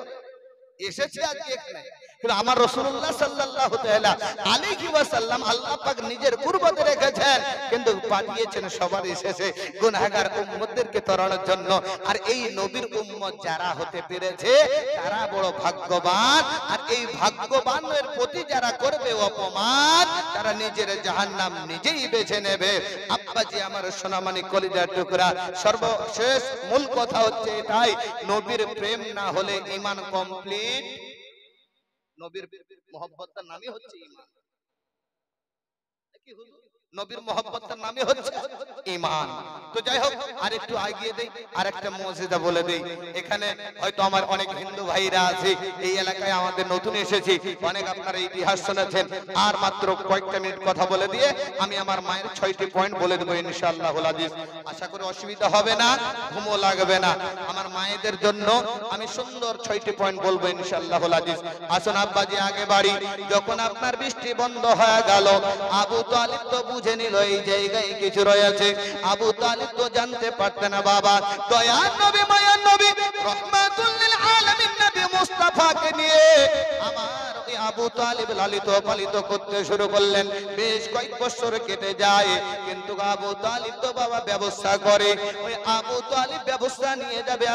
এসেছি আজকে এখানে, কিন্তু আমার রাসূলুল্লাহ সাল্লাল্লাহু তাআলা আলাইহি ওয়াসাল্লাম আল্লাহ পাক নিজের কুরবতে রেখেছেন, কিন্তু পাঠিয়েছেন সবার শেষে গুনাহগার উম্মতদেরকে তরানোর জন্য। আর এই নবীর উম্মত যারা হতে পেরেছে তারা বড় ভাগ্যবান। আর এই ভাগ্যবানের প্রতি যারা করবে অপমান, তারা নিজের জাহান্নাম নিজেই বেছে নেবে। আব্বাজি আমার সোনামানি কলিজার টুকরা, সর্বশেষ মূল কথা হচ্ছে এটাই, নবীর প্রেম না হলে ঈমান কমপ্লিট। নবীর মহব্বতের নামই হচ্ছে ঈমান। কি হুজুর? নবীর মহব্বতের নামই হচ্ছে ঈমান। তো যাই হোক, আর একটু এগিয়ে দেই, আর একটা মুজিজা বলে দেই। এখানে হয়তো আমার অনেক হিন্দু ভাইরা আছে, এই এলাকায় আমাদের নতুন এসেছি, অনেক আপনারা ইতিহাস শুনেছেন। আর মাত্র কয়েকটা মিনিট কথা বলে দিয়ে আমি আমার মায়ের 6টি পয়েন্ট বলে দেবো ইনশাআল্লাহুল আজিজ। আশা করি অসুবিধা হবে না, ঘুমও লাগবে না। আমার মায়েদের জন্য আমি সুন্দর 6টি পয়েন্ট বলবো ইনশাআল্লাহুল আজিজ। আসুন আব্বাজি আগে বাড়ি। যখন আপনার বৃষ্টি বন্ধ হয়ে গেল, আবু তালিব তো বুঝে নিল এই জায়গায় কিছু রয়েছে। আবু তালিব তো জানতে পারত না বাবা দয়ার নবী, মায়ার নবী, রহমাতুল লিল আলামিন নবী মুস্তাফাকে নিয়ে আমার ওই আবু তালিব লালিত পালিত করতে শুরু করলেন। বেশ কয়েক বছর কেটে যায়, কিন্তু আবু তালিব তো বাবা ব্যবস্থা করে। ওই আবু তালিব ব্যবস্থা নিয়ে যাবে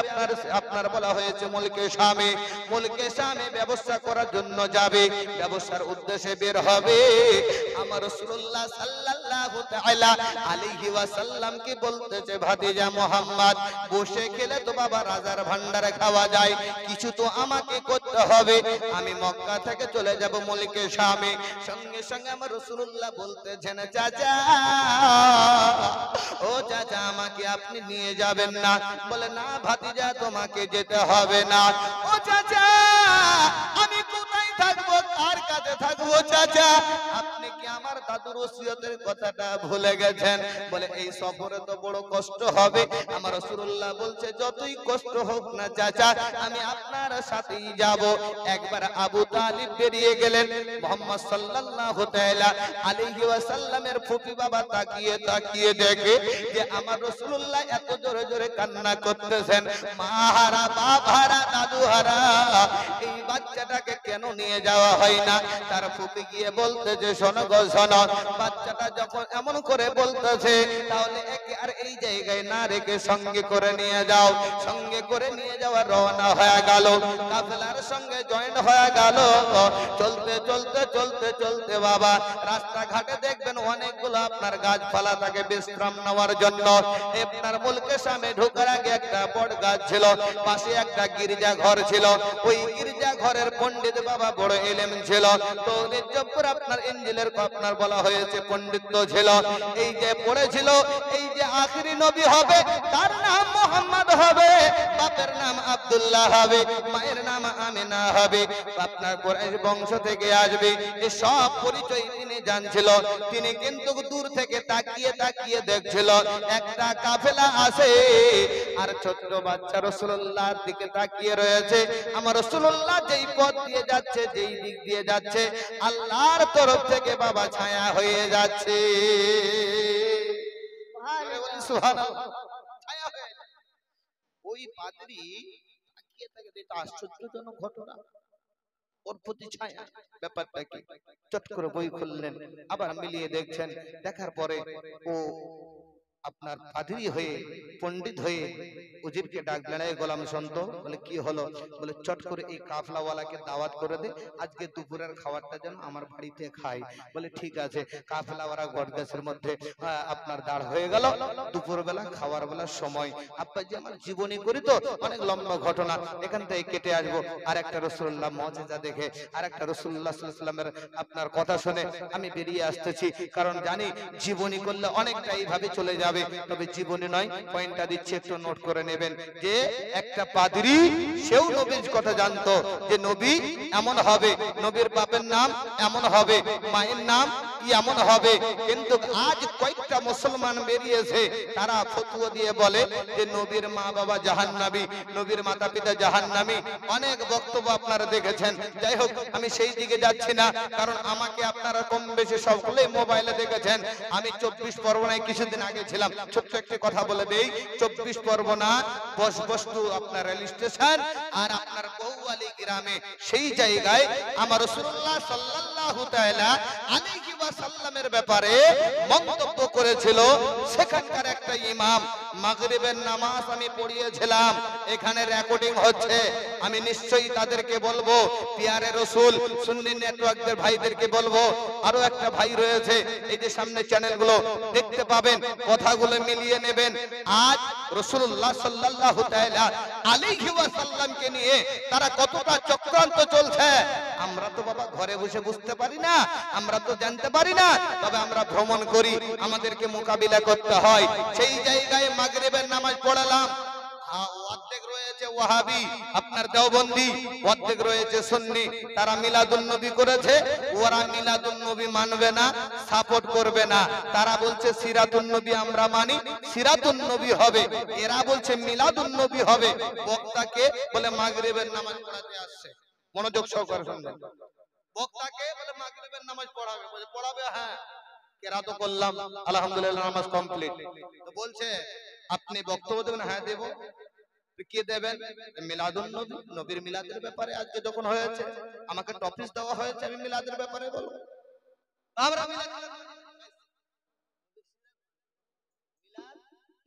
আপনার বলা হয়েছে মুলকে শামে। মুলকে শামে ব্যবস্থা করার জন্য যাবে, ব্যবস্থার উদ্দেশ্যে বের হবে। আমার রাসূলুল্লাহ সাল্লাল্লাহু তাআলা আলাইহি ওয়াসাল্লাম কি বলতেছে, ভাতিজা মুহাম্মদ, বসে খেলে তো বাবা রাজার ভান্ডারে খাওয়া যায়, কিছু তো আমাকে করতে হবে। আমি মক্কা থেকে চলে যাব মুলকে শামে। সঙ্গে সঙ্গে আমার রাসূলুল্লাহ বলতেছেন, চাচা, ও চাচা, আমাকে আপনি নিয়ে যাবেন না? বলে, না ভাতিজা, তোমাকে যেতে হবে না। ও চাচা, আমি কোথায় থাকবো, কার কাছে থাকবো? চাচা, আপনি কি আমার দাদুর ওসিয়তের কথাটা ভুলে গেছেন? বলে, এই সফরে তো বড় কষ্ট হবে। আমার রাসূলুল্লাহ বলছে, যতই কষ্ট হোক না চাচা, আমি আপনার সাথেই যাব। একবার আবু তালিব বেরিয়ে গেলেন। মুহাম্মদ সাল্লাল্লাহু তাআলা আলাইহি ওয়াসাল্লামের ফুফি বাবা তাকিয়ে তাকিয়ে দেখে যে আমার রাসূলুল্লাহ এত জোরে জোরে কান্না করতেছেন। মা হারা, বাপ হারা, দাদু হারা, এই বাচ্চাটাকে কেন নিয়ে যাওয়া হয় না? তার ফুফি গিয়ে বলতেছে, শোনো গো শোনো, বাচ্চাটা যখন এমন করে বলতেছে, তাহলে একে আর এই জায়গায় না রেখে সঙ্গে করে নিয়ে যাও। সঙ্গে করে নিয়ে যাওয়া রওনা হয়ে গেল, কাফেলার সঙ্গে জয়েন হয়ে গেল। চলতে চলতে চলতে চলতে বাবা রাস্তাঘাটে দেখবেন অনেকগুলো আপনার গাছপালা থাকে বিশ্রাম নেওয়ার জন্য। আপনার মুলকে শামে ঢোকার আগে একটা বট গাছ ছিল, পাশে একটা গির্জা ঘর ছিল। ওই গির্জা ঘরের পণ্ডিত বাবা বড় ইলম ছিল, তো নির্জপুর আপনার ইঞ্জিলের আপনার বলা হয়েছে পণ্ডিত ছিল। এই যে পড়েছিল, এই যে আখিরি নবী হবে, তার নাম মুহাম্মদ মুহাম্মদ হবে, বাপের নাম আব্দুল্লাহ হবে, মায়ের নাম আমিনা হবে, আপনার কুরাইশ বংশ থেকে আসবে, এই সব পরিচয় তিনি জানছিল। তিনি কিন্তু দূর থেকে তাকিয়ে তাকিয়ে দেখছিল একটা কাফেলা আসে, আর ছোট্ট বাচ্চা রাসূলুল্লাহর দিকে তাকিয়ে রয়েছে। আমার রাসূলুল্লাহ যেই পথ দিয়ে যাচ্ছে, যেই দিক দিয়ে যাচ্ছে, আল্লাহর তরফ থেকে বাবা ছায়া হয়ে যাচ্ছে। সুবহানাল্লাহ, ছায়া হয়ে যাচ্ছে। ওই পাদ্রী তাকিয়ে থাকে, এটা আশ্চর্যজনক ঘটনা, ওর প্রতি ছায়া। ব্যাপারটা কি? চট করে বই খুললেন, আবার মিলিয়ে দেখছেন, দেখার পরে ও আপনার পাদ্রী হয়ে, পণ্ডিত হয়ে উজিরকে ডাকলেন, এই গোলাম সন্ত, বলে কি হলো? বলে চট করে এই কাফলাওয়ালাকে দাওয়াত করে দে, আজকে দুপুরের খাবারটা যেন আমার বাড়িতে খাই। বলে ঠিক আছে। কাফলাওয়ালা গড়গাছের মধ্যে আপনার দাঁড় হয়ে গেল। দুপুরবেলা খাওয়ার বেলার সময়, আব্বাজি আমার জীবনী করি তো অনেক লম্বা ঘটনা, এখান থেকে কেটে আসবো। আর একটা রাসূলুল্লাহ মুজিজা দেখে, আর একটা রাসূলুল্লাহ সাল্লাল্লাহু আলাইহি ওয়াসাল্লামের আপনার কথা শুনে আমি বেরিয়ে আসতেছি, কারণ জানি জীবনী করলে অনেকটা এইভাবে চলে যাবে। তবে জীবনী নয়, পয়েন্টটা দিচ্ছি, একটু নোট করে নেবেন। যে একটা পাদ্রী, সেও নবীর কথা জানতো, যে নবী এমন হবে, নবীর বাপের নাম এমন হবে, মায়ের নাম এমন হবে। কিন্তু আজ কয়েকটা মুসলমান বেরিয়েছে, তারা ফতোয়া দিয়ে বলে যে নবীর মা বাবা জাহান্নামী, নবীর মাতা পিতা জাহান্নামী। অনেক বক্তব্য আপনারা দেখেছেন। যাই হোক, আমি সেই দিকে যাচ্ছি না, কারণ আমাকে আপনারা কম বেশি সকলেই মোবাইলে দেখেছেন। আমি 24 পরগনায় কিছুদিন আগে ছিলাম। ছোট্ট একটি কথা বলে দেই, 24 পরগনা বসবস্তু আপনার রেল স্টেশন, আর আপনার বহুয়ালি গ্রামে, সেই জায়গায় আমার রাসূলুল্লাহ সাল্লাল্লাহু তাআলা আলাইহি ওয়াসাল্লামের ব্যাপারে মন্তব্য করেছিল। সেখানকার একটা ইমাম, মাগরিবের নামাজ আমি পড়িয়েছিলাম, এখানে রেকর্ডিং হচ্ছে। আমি নিশ্চয়ই তাদেরকে বলবো, পিয়ারে রাসূল সুন্নি নেটওয়ার্কদের ভাইদেরকে বলবো, আরো একটা ভাই রয়েছে, এই যে সামনে চ্যানেলগুলো দেখতে পাবেন, কথাগুলো মিলিয়ে নেবেন। আজ রাসূলুল্লাহ সাল্লাল্লাহু তাআলা আলাইহি ওয়াসাল্লামকে নিয়ে তারা কতটা চক্রান্ত চলছে, আমরা তো বাবা ঘরে বসে বুঝতে পারি না, আমরা তো জানতে পারি না, তবে আমরা ভ্রমণ করি, আমাদেরকে মোকাবিলা করতে হয়। সেই জায়গায় মাগরিবের নামাজ পড়ালাম, অর্ধেক রয়েছে ওয়াহাবি আপনার দেওবন্দি, অর্ধেক রয়েছে সুন্নি। তারা মিলাদুন নবী করেছে, ওরা মিলাদুন নবী মানবে না, সাপোর্ট করবে না। তারা বলছে সিরাতুন নবী আমরা মানি, সিরাতুন নবী হবে। এরা বলছে মিলাদুন নবী হবে। বক্তাকে বলে মাগরিবের নামাজ পড়াতে আসছে, মনোযোগ সহকারে শুনবেন। বক্তাকে বলে মাগরিবের নামাজ পড়াবে, বলে পড়াবে, হ্যাঁ কেরাত করলাম, আলহামদুলিল্লাহ নামাজ কমপ্লিট। তো বলছে আপনি বক্তব্য দেবেন, হ্যাঁ দেব। কে দেবেন? মিলাদুন নবী, নবীর মিলাদের ব্যাপারে আজকে যখন হয়েছে, আমাকে টপিক দেওয়া হয়েছে, আমি মিলাদের ব্যাপারে বলবো। আমরা মিলাদ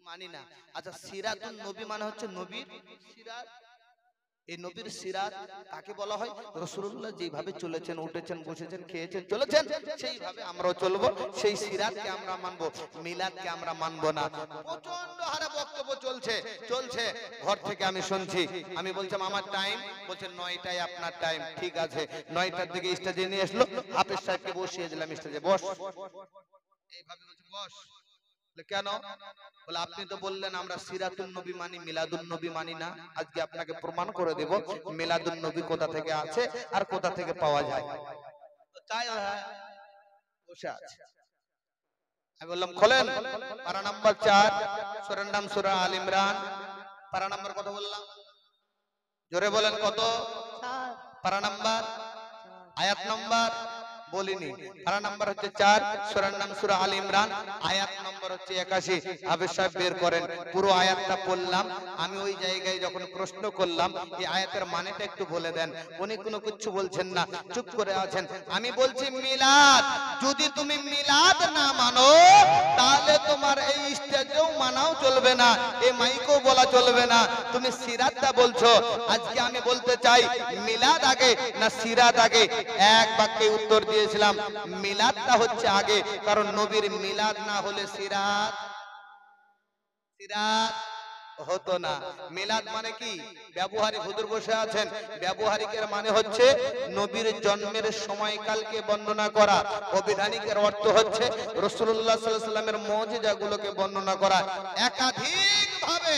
মানি না। আচ্ছা, সিরাতুন নবী মানে হচ্ছে নবীর সিরাত। এই নবীর সিরাত কাকে বলা হয়? রাসূলুল্লাহ যেভাবে চলেছেন, উঠেছেন, বসেছেন, খেয়েছেন, চলেছেন, সেইভাবে আমরাও চলবো, সেই সিরাতকে আমরা মানবো, মিলাদকে আমরা মানবো না। প্রচন্ড হারে বক্তব্য চলছে। ঘর থেকে আমি শুনছি, আমি বলছিলাম আমার টাইম, বলছে 9টায় আপনার টাইম। ঠিক আছে, 9টার দিকে স্টেজে নিয়ে আসলো, হাফেজ সাহেবকে বসিয়ে দিলাম স্টেজে, বস। এইভাবে বলছে বস। কেন? বলে আপনি তো বললেন আমরা সিরাতুন নবী মানি, মিলাদুন নবী মানি না। আজকে আপনাকে প্রমাণ করে দেব মিলাদুন নবী কোথা থেকে আছে আর কোথা থেকে পাওয়া যায়। তাই বসে আছে। আমি বললাম খোলেন, পারা নাম্বার 4, সূরার নাম সূরা আল ইমরান। পারা নাম্বার কত বললাম? জোরে বলেন কত? পারা নাম্বার, আয়াত নাম্বার বলিনি। পারা নাম্বার হচ্ছে 4, সূরার নাম সূরা আল ইমরান, আয়াত নম্বর হচ্ছে 81। হাফেজ সাহেব বের করেন, পুরো আয়াতটা পড়লাম। আমি ওই জায়গায় যখন প্রশ্ন করলাম এই আয়াতের মানেটা একটু বলে দেন, উনি কোনো কিছু বলছেন না, চুপ করে আছেন। আমি বলছি মিলাদ, যদি তুমি মিলাদ না মানো তাহলে তোমার এই স্টেজেও মানাও চলবে না, এই মাইকেও বলা চলবে না। তুমি সিরাতটা বলছো, আজকে আমি বলতে চাই মিলাদ আগে না সিরাত আগে? এক বাক্যে উত্তর দিয়েছিলাম মিলাদটা হচ্ছে আগে, কারণ নবীর মিলাদ না হলে সিরাত হতো না। মিলাদ মানে কি? ব্যবহারিক, হুজুর বসে আছেন, ব্যবহারিকের মানে হচ্ছে নবীর জন্মের সময়কালকে বর্ণনা করা। অবিধানিকের অর্থ হচ্ছে রাসূলুল্লাহ সাল্লাল্লাহু আলাইহি ওয়াসাল্লামের মুজিজাগুলোকে বর্ণনা করা। একাধিক ভাবে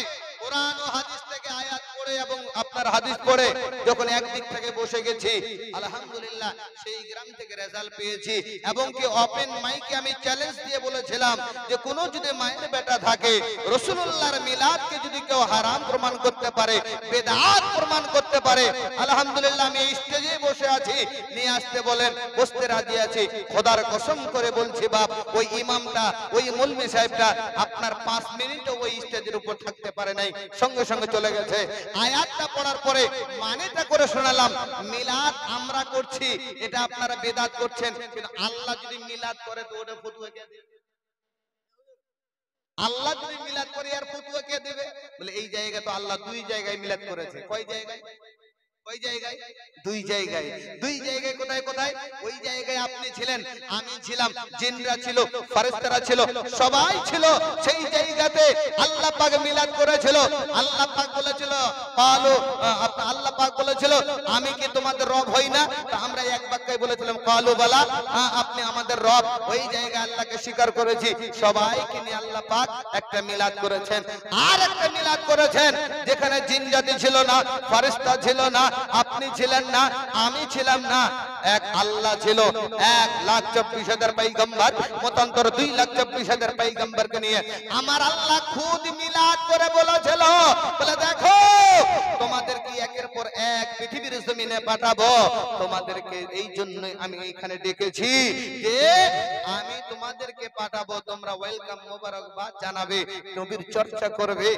কোরআন ও হাদিস থেকে আয়াত পড়ে এবং আপনার হাদিস পড়ে যখন একদিক থেকে বসে গেছি, আলহামদুলিল্লাহ সেই গ্রাম থেকে রেজাল্ট পেয়েছি। এবং কি ওপেন মাইকে আমি চ্যালেঞ্জ দিয়ে বলেছিলাম যে কোনো যদি মায়ের বেটা থাকে, রাসূলুল্লাহর মিলাদকে যদি কেউ হারাম প্রমাণ করতে পারে, বেদাত প্রমাণ করতে পারে, আলহামদুলিল্লাহ আমি এই স্টেজে বসে আছি, নিয়ে আসতে বলেন, বসতে রাজি আছি। খোদার কসম করে বলছি বাপ, ওই ইমামটা, ওই মৌলভী সাহেবটা আপনার 5 মিনিটও ওই স্টেজের উপর থাকতে পারে নাই, সঙ্গে সঙ্গে চলে গেছে। আয়াতটা পড়ার পরে মানেটা করে শোনালাম, মিলাদ আমরা করছি, এটা আপনারা বেদাত করছেন, কিন্তু আল্লাহ যদি মিলাদ করে তো ওটা ফতোয়া কে দেবে? আল্লাহ যদি মিলাদ করে আর ফতোয়া কে দেবে? বলে এই জায়গা তো আল্লাহ 2 জায়গায় মিলাদ করেছে। কয় জায়গায়? ওই জায়গায় 2 জায়গায়। 2 জায়গায় কোথায় কোথায়? ওই জায়গায় আপনি ছিলেন, আমি ছিলাম, জিনরা ছিল, ফেরেশতারা ছিল, সবাই ছিল। সেই জায়গাতে আল্লাহ পাক মিলাদ করেছিল। আল্লাহ পাক বলেছিল, কালু, আল্লাহ পাক বলেছিল আমি কি তোমাদের রব হই না? তা আমরা এক বাক্যে বলেছিলাম কালু বালা, আপনি আমাদের রব। ওই জায়গায় আল্লাহকে স্বীকার করেছি। সবাইকে নিয়ে আল্লাহ পাক একটা মিলাদ করেছেন। আর একটা মিলাদ করেছেন যেখানে জিন জাতি ছিল না, ফেরেশতা ছিল না, আপনি ছিলেন না, আমি ছিলাম না, এক আল্লাহ ছিল। 1,24,000 পয়গম্বর, মতান্তর 2,24,000 পয়গম্বরকে নিয়ে আমার আল্লাহ খুদ মিলাদ করে বলেছিল, বলে দেখো তোমাদেরকে একের পর এক পৃথিবীর জমিনে পাঠাবো, তোমাদেরকে এই জন্যই আমি এখানে ডেকেছি যে আমি তোমাদেরকে পাঠাবো, তোমরা ওয়েলকাম মোবারকবাদ জানাবে, নবীর চর্চা করবে।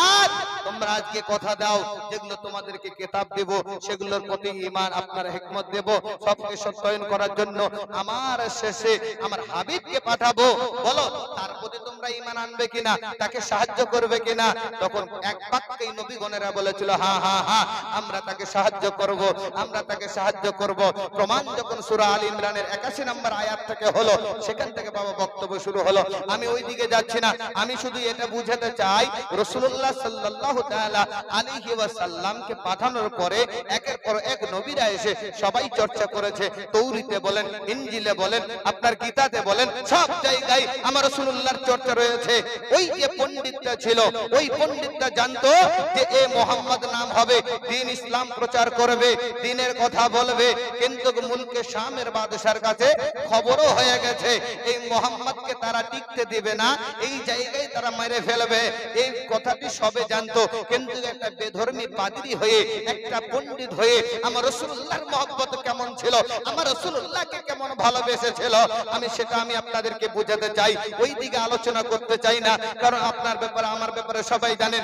আর তোমরা আজকে কথা দাও যেগুলো তোমাদেরকে কিতাব দেব, সেগুলোর প্রতি ঈমান আপনার হিকমত দেব, সবকে সত্যায়ন করার জন্য আমার শেষে আমার হাবিবকে পাঠাবো। বলো তার প্রতি তোমরা ঈমান আনবে কিনা, তাকে সাহায্য করবে কিনা? তখন এক বাক্যেই নবীগণেরা বলেছিল হ্যাঁ হ্যাঁ হ্যাঁ, আমরা তাকে সাহায্য করব, আমরা তাকে সাহায্য করব। প্রমাণ যখন সূরা আল ইমরানের 81 নম্বর আয়াত থেকে হলো, সেখান থেকে বাবা বক্তব্য শুরু হলো। আমি ওই দিকে যাচ্ছি না, আমি শুধু এটা বুঝাতে চাই রাসূলুল্লাহ সাল্লাল্লাহু তাআলা আলাইহি ওয়াসাল্লামকে পাঠানোর পরে একের পর এক নবীরা এসে সবাই চর্চা করেছে। তৌরাতে বলেন, ইনজিলে বলেন, আপনার গীতাতে বলেন, সব জায়গায় আমার রাসূলুল্লাহর চর্চা রয়েছে। ওই যে পণ্ডিতটা ছিল, ওই পণ্ডিতটা জানতো যে এ মুহাম্মদ নাম হবে, দ্বীন ইসলাম প্রচার করবে, দ্বীনের কথা বলবে, কিন্তু মুলকে শামের বাদশার কাছে খবরও হয়ে গেছে এই মুহাম্মদকে তারা টিকতে দিবে না, এই জায়গায় তারা মেরে ফেলবে। এই কথাটি সবে জানতো, কিন্তু একটা বেধর্মী পাদ্রী হয়ে, একটা পণ্ডিত হয়ে আমার রাসূলুল্লাহর মহব্বত কেমন ছিল, আমার রাসূলুল্লাহকে কেমন ভালোবেসেছিল, আমি সেটা আমি আপনাদেরকে বোঝাতে চাই। ওই দিকে আলোচনা করতে চাই না, কারণ আপনার ব্যাপারে আমার ব্যাপারে সবাই জানেন।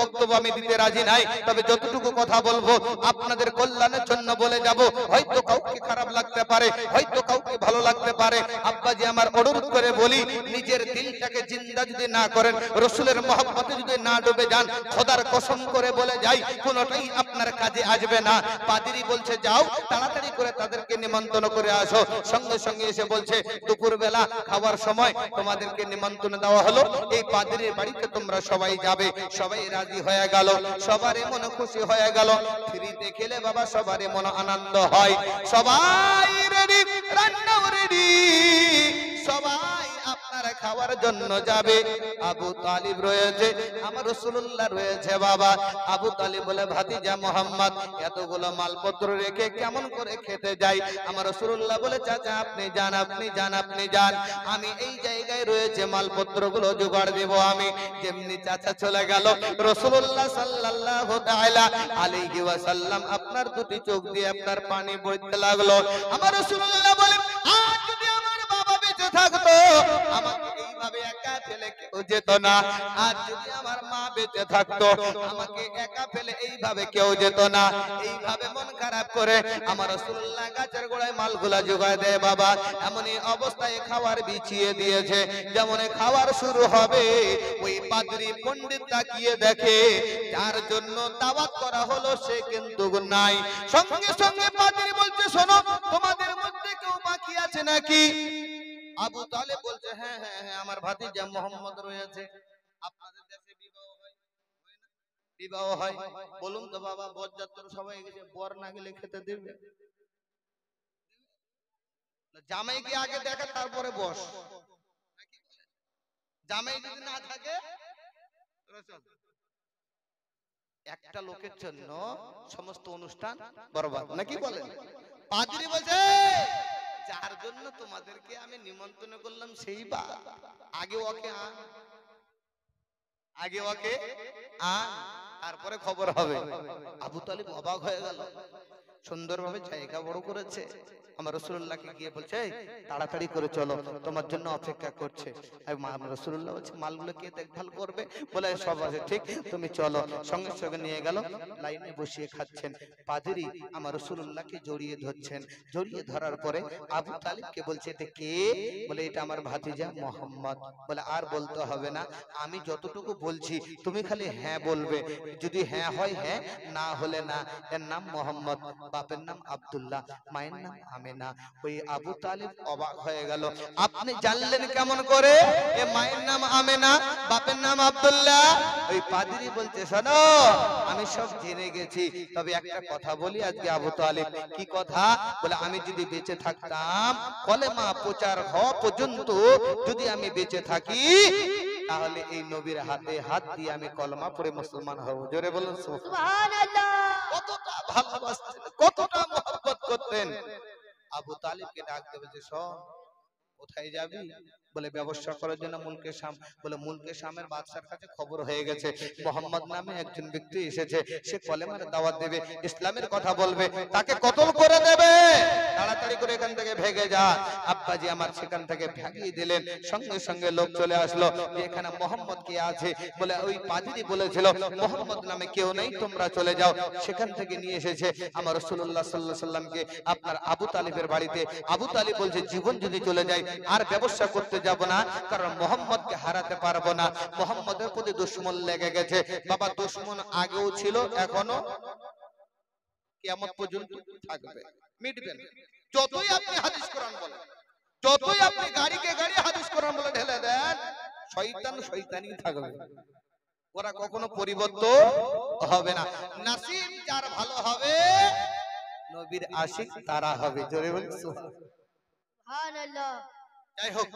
বক্তব্য আমি দিতে রাজি নাই, তবে যতটুকু কথা বলবো আপনাদের কল্যাণের জন্য বলে যাব। হয়তো কাউকে খারাপ লাগতে পারে, হয়তো কাউকে ভালো লাগতে পারে। আব্বাজি আমার অনুরোধ করে বলি, নিজের দিলটাকে জিন্দা যদি না করেন, রাসূলের মহব্বতে যদি না ডুবে যান, খোদার কসম করে বলে যাই কোনোটাই আপনার কাজে আসবে না। পাদ্রী বলছে যাও তাড়াতাড়ি করে তাদেরকে নিমন্ত্রণ করে আসো, সঙ্গে সঙ্গে এসে বলছে দুপুরবেলা খাওয়ার সময় তোমাদেরকে নিমন্ত্রণ দেওয়া হলো, এই পাদ্রীর বাড়িতে তোমরা সবাই যাবে। সবাই রাজি হয়ে গেল, সবারই মনে খুশি হয়ে গেল। ফ্রিতে খেলে বাবা সবারই মনে আনন্দ হয়। সবাই রেডি, রান্নাও রেডি, সবাই আপনারা খাওয়ার জন্য যাবে। আবু তালিব রয়েছে, আমার রাসূলুল্লাহ রয়েছে। বাবা আবু তালিব বলে ভাতিজা মুহাম্মদ এতগুলো মালপত্র রেখে কেমন করে খেতে যাই? আমার রাসূলুল্লাহ বলে চাচা আপনি যান, আপনি যান, আপনি যান, আমি এই জায়গায় রয়েছে মালপত্রগুলো জোগাড় দেব। আমি যেমনি চাচা চলে গেল, রাসূলুল্লাহ সাল্লাল্লাহু তাআলা আলাইহি ওয়াসাল্লাম আপনার দুটি চোখ দিয়ে আপনার পানি বইতে লাগলো। আমার রাসূলুল্লাহ বলে আজ যদি আমার বাবা বেঁচে থাকতো আমাকে এইভাবে একা ফেলে কেউ যেত না, আর যদি আমার মা বেঁচে থাকতো আমাকে একা ফেলে এইভাবে কেউ যেত না। এইভাবে মন খারাপ করে আমার রাসূলুল্লাহ গাছের গোড়ায় মালগুলা জোগায় দেয়। বাবা এমনই অবস্থায় খাবার বিছিয়ে দিয়েছে, যেমন খাবার শুরু হবে ওই পাদ্রী পণ্ডিত তাকিয়ে দেখে যার জন্য দাওয়াত করা হলো সে কিন্তু নাই। সঙ্গে সঙ্গে পাদ্রী বলছে শোনো তোমাদের মধ্যে কেউ বাকি আছে নাকি? আবু তালেব বলছে হ্যাঁ হ্যাঁ হ্যাঁ, আমার ভাতিজা মুহাম্মদ রয়েছে। আপনাদের দেশে বিবাহ হয়? বিবাহ হয়? বলুন তো বাবা, বরযাত্র সবাই গেছে, বর না গেলে খেতে দেবে? জামাইকে আগে দেখা তারপরে বস। জামাই যদি না থাকে একটা লোকের জন্য সমস্ত অনুষ্ঠান বরবাদ, নাকি বলেন? পাদ্রী বলছে যার জন্য তোমাদেরকে আমি নিমন্ত্রণ করলাম সেই বা আগে ওকে আন, আগে ওকে আন, তারপরে খবর হবে। আবু তালিব অবাক হয়ে গেল, সুন্দরভাবে জায়গা বড় করেছে। আমার রাসূলুল্লাহকে গিয়ে বলছে তাড়াতাড়ি করে চলো, তোমার জন্য অপেক্ষা করছে। আমার রাসূলুল্লাহ বলছে মালগুলো কে দেখভাল করবে? বলে সব আছে, ঠিক তুমি চলো। সঙ্গে সঙ্গে নিয়ে গেল, লাইনে বসিয়ে খাচ্ছেন। পাদ্রী আমার রাসূলুল্লাহকে জড়িয়ে ধরছেন, জড়িয়ে ধরার পরে আবু তালিবকে বলছে এটা কে? বলে এটা আমার ভাতিজা মুহাম্মদ। বলে আর বলতে হবে না, আমি যতটুকু বলছি তুমি খালি হ্যাঁ বলবে, যদি হ্যাঁ হয় হ্যাঁ, না হলে না। এর নাম মুহাম্মদ, বাপের নাম আব্দুল্লাহ, মায়ের নাম আমেনা। ওই আবু তালিব অবাক হয়ে গেল, আপনি জানলেন কেমন করে এ মায়ের নাম আমেনা, বাপের নাম আব্দুল্লাহ? ওই পাদ্রী বলছে শোনো, আমি সব জেনে গেছি, তবে একটা কথা বলি আজকে আবু তালিব। কি কথা? বলে আমি যদি বেঁচে থাকতাম, কলেমা প্রচার হওয়া পর্যন্ত যদি আমি বেঁচে থাকি, তাহলে এই নবীর হাতে হাত দিয়ে আমি কলমা পড়ে মুসলমান হব। জোরে বলুন সুবহানাল্লাহ। কতটা ভালোবাসতেন, কতটা মহব্বত করতেন। আবু তালিবকে ডাক দেবে যে শোন, কোথায় যাবি? বলে ব্যবসা করার জন্য মুলকে শাম। বলে মুলকে শামের বাদশার কাছে খবর হয়ে গেছে মোহাম্মদ নামে একজন ব্যক্তি এসেছে, সে কলেমার দাওয়াত দেবে, ইসলামের কথা বলবে, তাকে কতল করে দেবে, তাড়াতাড়ি করে এখান থেকে ভেগে যা। আব্বাজি আমার সেখান থেকে ভাগিয়ে দিলেন। সঙ্গে সঙ্গে লোক চলে আসলো যে এখানে মোহাম্মদ কে আছে। বলে ওই পাদ্রী বলেছিল মোহাম্মদ নামে কেউ নেই, তোমরা চলে যাও। সেখান থেকে নিয়ে এসেছে আমার রাসূলুল্লাহ সাল্লাল্লাহু আলাইহি সাল্লামকে আপনার আবু তালিবের বাড়িতে। আবু তালিব বলছে জীবন যদি চলে যায় আর ব্যবসা করতে যাব না, কারণ মোহাম্মদকে হারাতে পারবো না। মোহাম্মদের প্রতি দুশমন লেগে গেছে। বাবা দুশমন আগেও ছিল, এখনো কিয়ামত পর্যন্ত থাকবে, মিটবে না। যতই আপনি হাদিস কোরআন বলেন, যতই আপনি গাড়িকে গাড়ি হাদিস কোরআন বলে ঢেলে দেন, শয়তান শয়তানই থাকবে, ওরা কখনো পরিবর্তন হবে না। নসিব যার ভালো হবে, নবীর আশিক তারা হবে। জোরে বলুন সুবহানাল্লাহ। যাই হোক,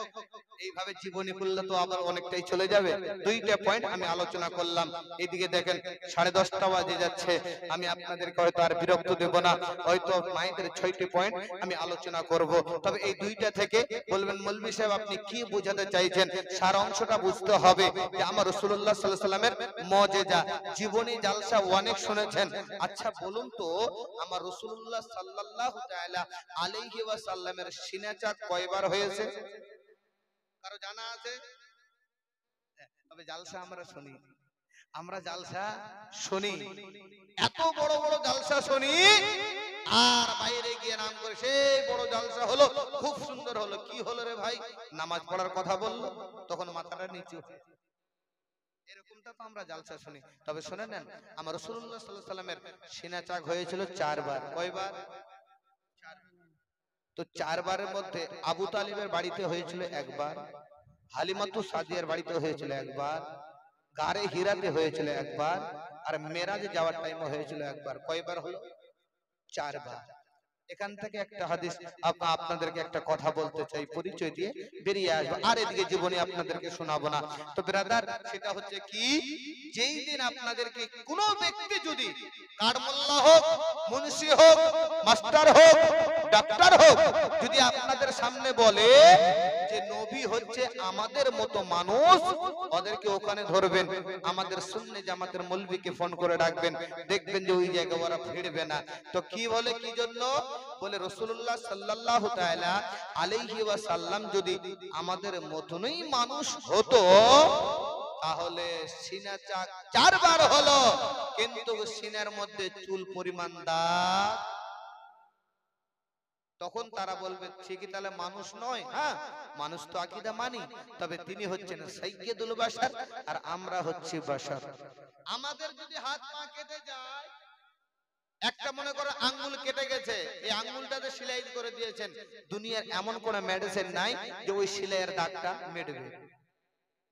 এইভাবে জীবনী করলে তো আবার অনেকটাই চলে যাবে। দুইটা পয়েন্ট আমি আলোচনা করলাম। এইদিকে দেখেন 10:30 বাজে যাচ্ছে, আমি আপনাদেরকে হয়তো আর বিরক্ত দেব না, হয়তো মায়েদের 6টি পয়েন্ট আমি আলোচনা করব। তবে এই দুইটা থেকে বলবেন মৌলভী সাহেব আপনি কি বোঝাতে চাইছেন, সার অংশটা বুঝতে হবে যে আমার রাসূলুল্লাহ সাল্লাল্লাহু আলাইহি সাল্লামের মুজিজা, জীবনী জালসা অনেক শুনেছেন। আচ্ছা বলুন তো, আমার রাসূলুল্লাহ সাল্লাল্লাহু তাআলা আলাইহি ওয়াসাল্লামের সিনা চাক কয়বার হয়েছে? কারো জানা আছে? তবে জালসা আমরা শুনি, আমরা জালসা শুনি, এত বড় বড় জালসা শুনি, আর বাইরে গিয়ে নাম করে সেই বড় জালসা হলো, খুব সুন্দর হলো। কি হলো রে ভাই? নামাজ পড়ার কথা বললো, তখন মাথাটা নিচু। এরকমটা তো আমরা জালসা শুনি। তবে শুনে নেন, আমার রাসূলুল্লাহ সাল্লাল্লাহু আলাইহি সাল্লামের সিনা চাক হয়েছিল 4 বার। কয়বার? 4। তো 4 বারের মধ্যে আবু তালিবের বাড়িতে হয়েছিল 1 বার, হালিমাতু সাদিয়ার বাড়িতে হয়েছিল 1 বার, গারে হিরাতে হয়েছিল 1 বার, আর মেরাজে যাওয়ার টাইমে হয়েছিল 1 বার। কয়বার হলো? 4 বার। এখান থেকে একটা হাদিস আপনাদেরকে একটা কথা বলতে চাই, পরিচয় দিয়ে বেরিয়ে আসবো, আর এদিকে জীবনী আপনাদেরকে শোনাবো না। তো ব্রাদার, সেটা হচ্ছে কি, যেই দিন আপনাদেরকে কোনো ব্যক্তি যদি কাঠমোল্লা হোক, মুন্সি হোক, মাস্টার হোক, ডাক্তার হোক, যদি আপনাদের সামনে বলে যে নবী হচ্ছে আমাদের মতো মানুষ, ওদেরকে ওখানে ধরবেন, আমাদের সুন্নি জামাতের মৌলভীকে ফোন করে ডাকবেন, দেখবেন যে ওই জায়গায় ওরা ভিড়বে না। তো কি বলে, কি জন্য বলে, রাসূলুল্লাহ সাল্লাল্লাহু তাআলা আলাইহি ওয়াসাল্লাম যদি আমাদের মতনই মানুষ হতো, তাহলে সিনা চাক 4 বার হলো, কিন্তু সিনার মধ্যে চুল পরিমাণ দাগ। তখন তারা বলবে ঠিকই, তাহলে মানুষ নয়। হ্যাঁ, মানুষ তো আকীদা মানি, তবে তিনি হচ্ছেন সাইয়্যিদুল বাশার, আর আমরা হচ্ছি বাশার। আমাদের যদি হাত পা কেটে যায়, একটা মনে করো আঙ্গুল কেটে গেছে, এই আঙ্গুলটাতে সেলাই করে দিয়েছেন, দুনিয়ার এমন কোন মেডিসিন নাই যে ওই সেলাইয়ের দাগটা মিটবে,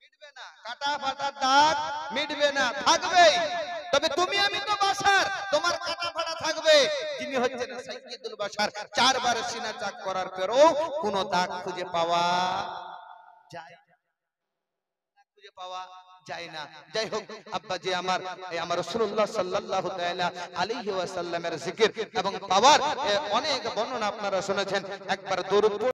মিটবে না। কাটা ফাটার দাগ মিটবে না, থাকবেই। তবে তুমি আমি তো বাশার, তোমার কাটা ফাটা থাকবে। যিনি হচ্ছেন সাইয়্যিদুল বাশার, 4 বার সিনা চাক করার পরেও কোনো দাগ খুঁজে পাওয়া যায় না, খুঁজে পাওয়া যায় না। যাই হোক আব্বাজি আমার রাসূলুল্লাহ সাল্লাল্লাহু তাআলা আলাইহি ওয়াসাল্লামের জিকির এবং পাওয়ার অনেক বর্ণনা আপনারা শুনেছেন। একবার দরুদ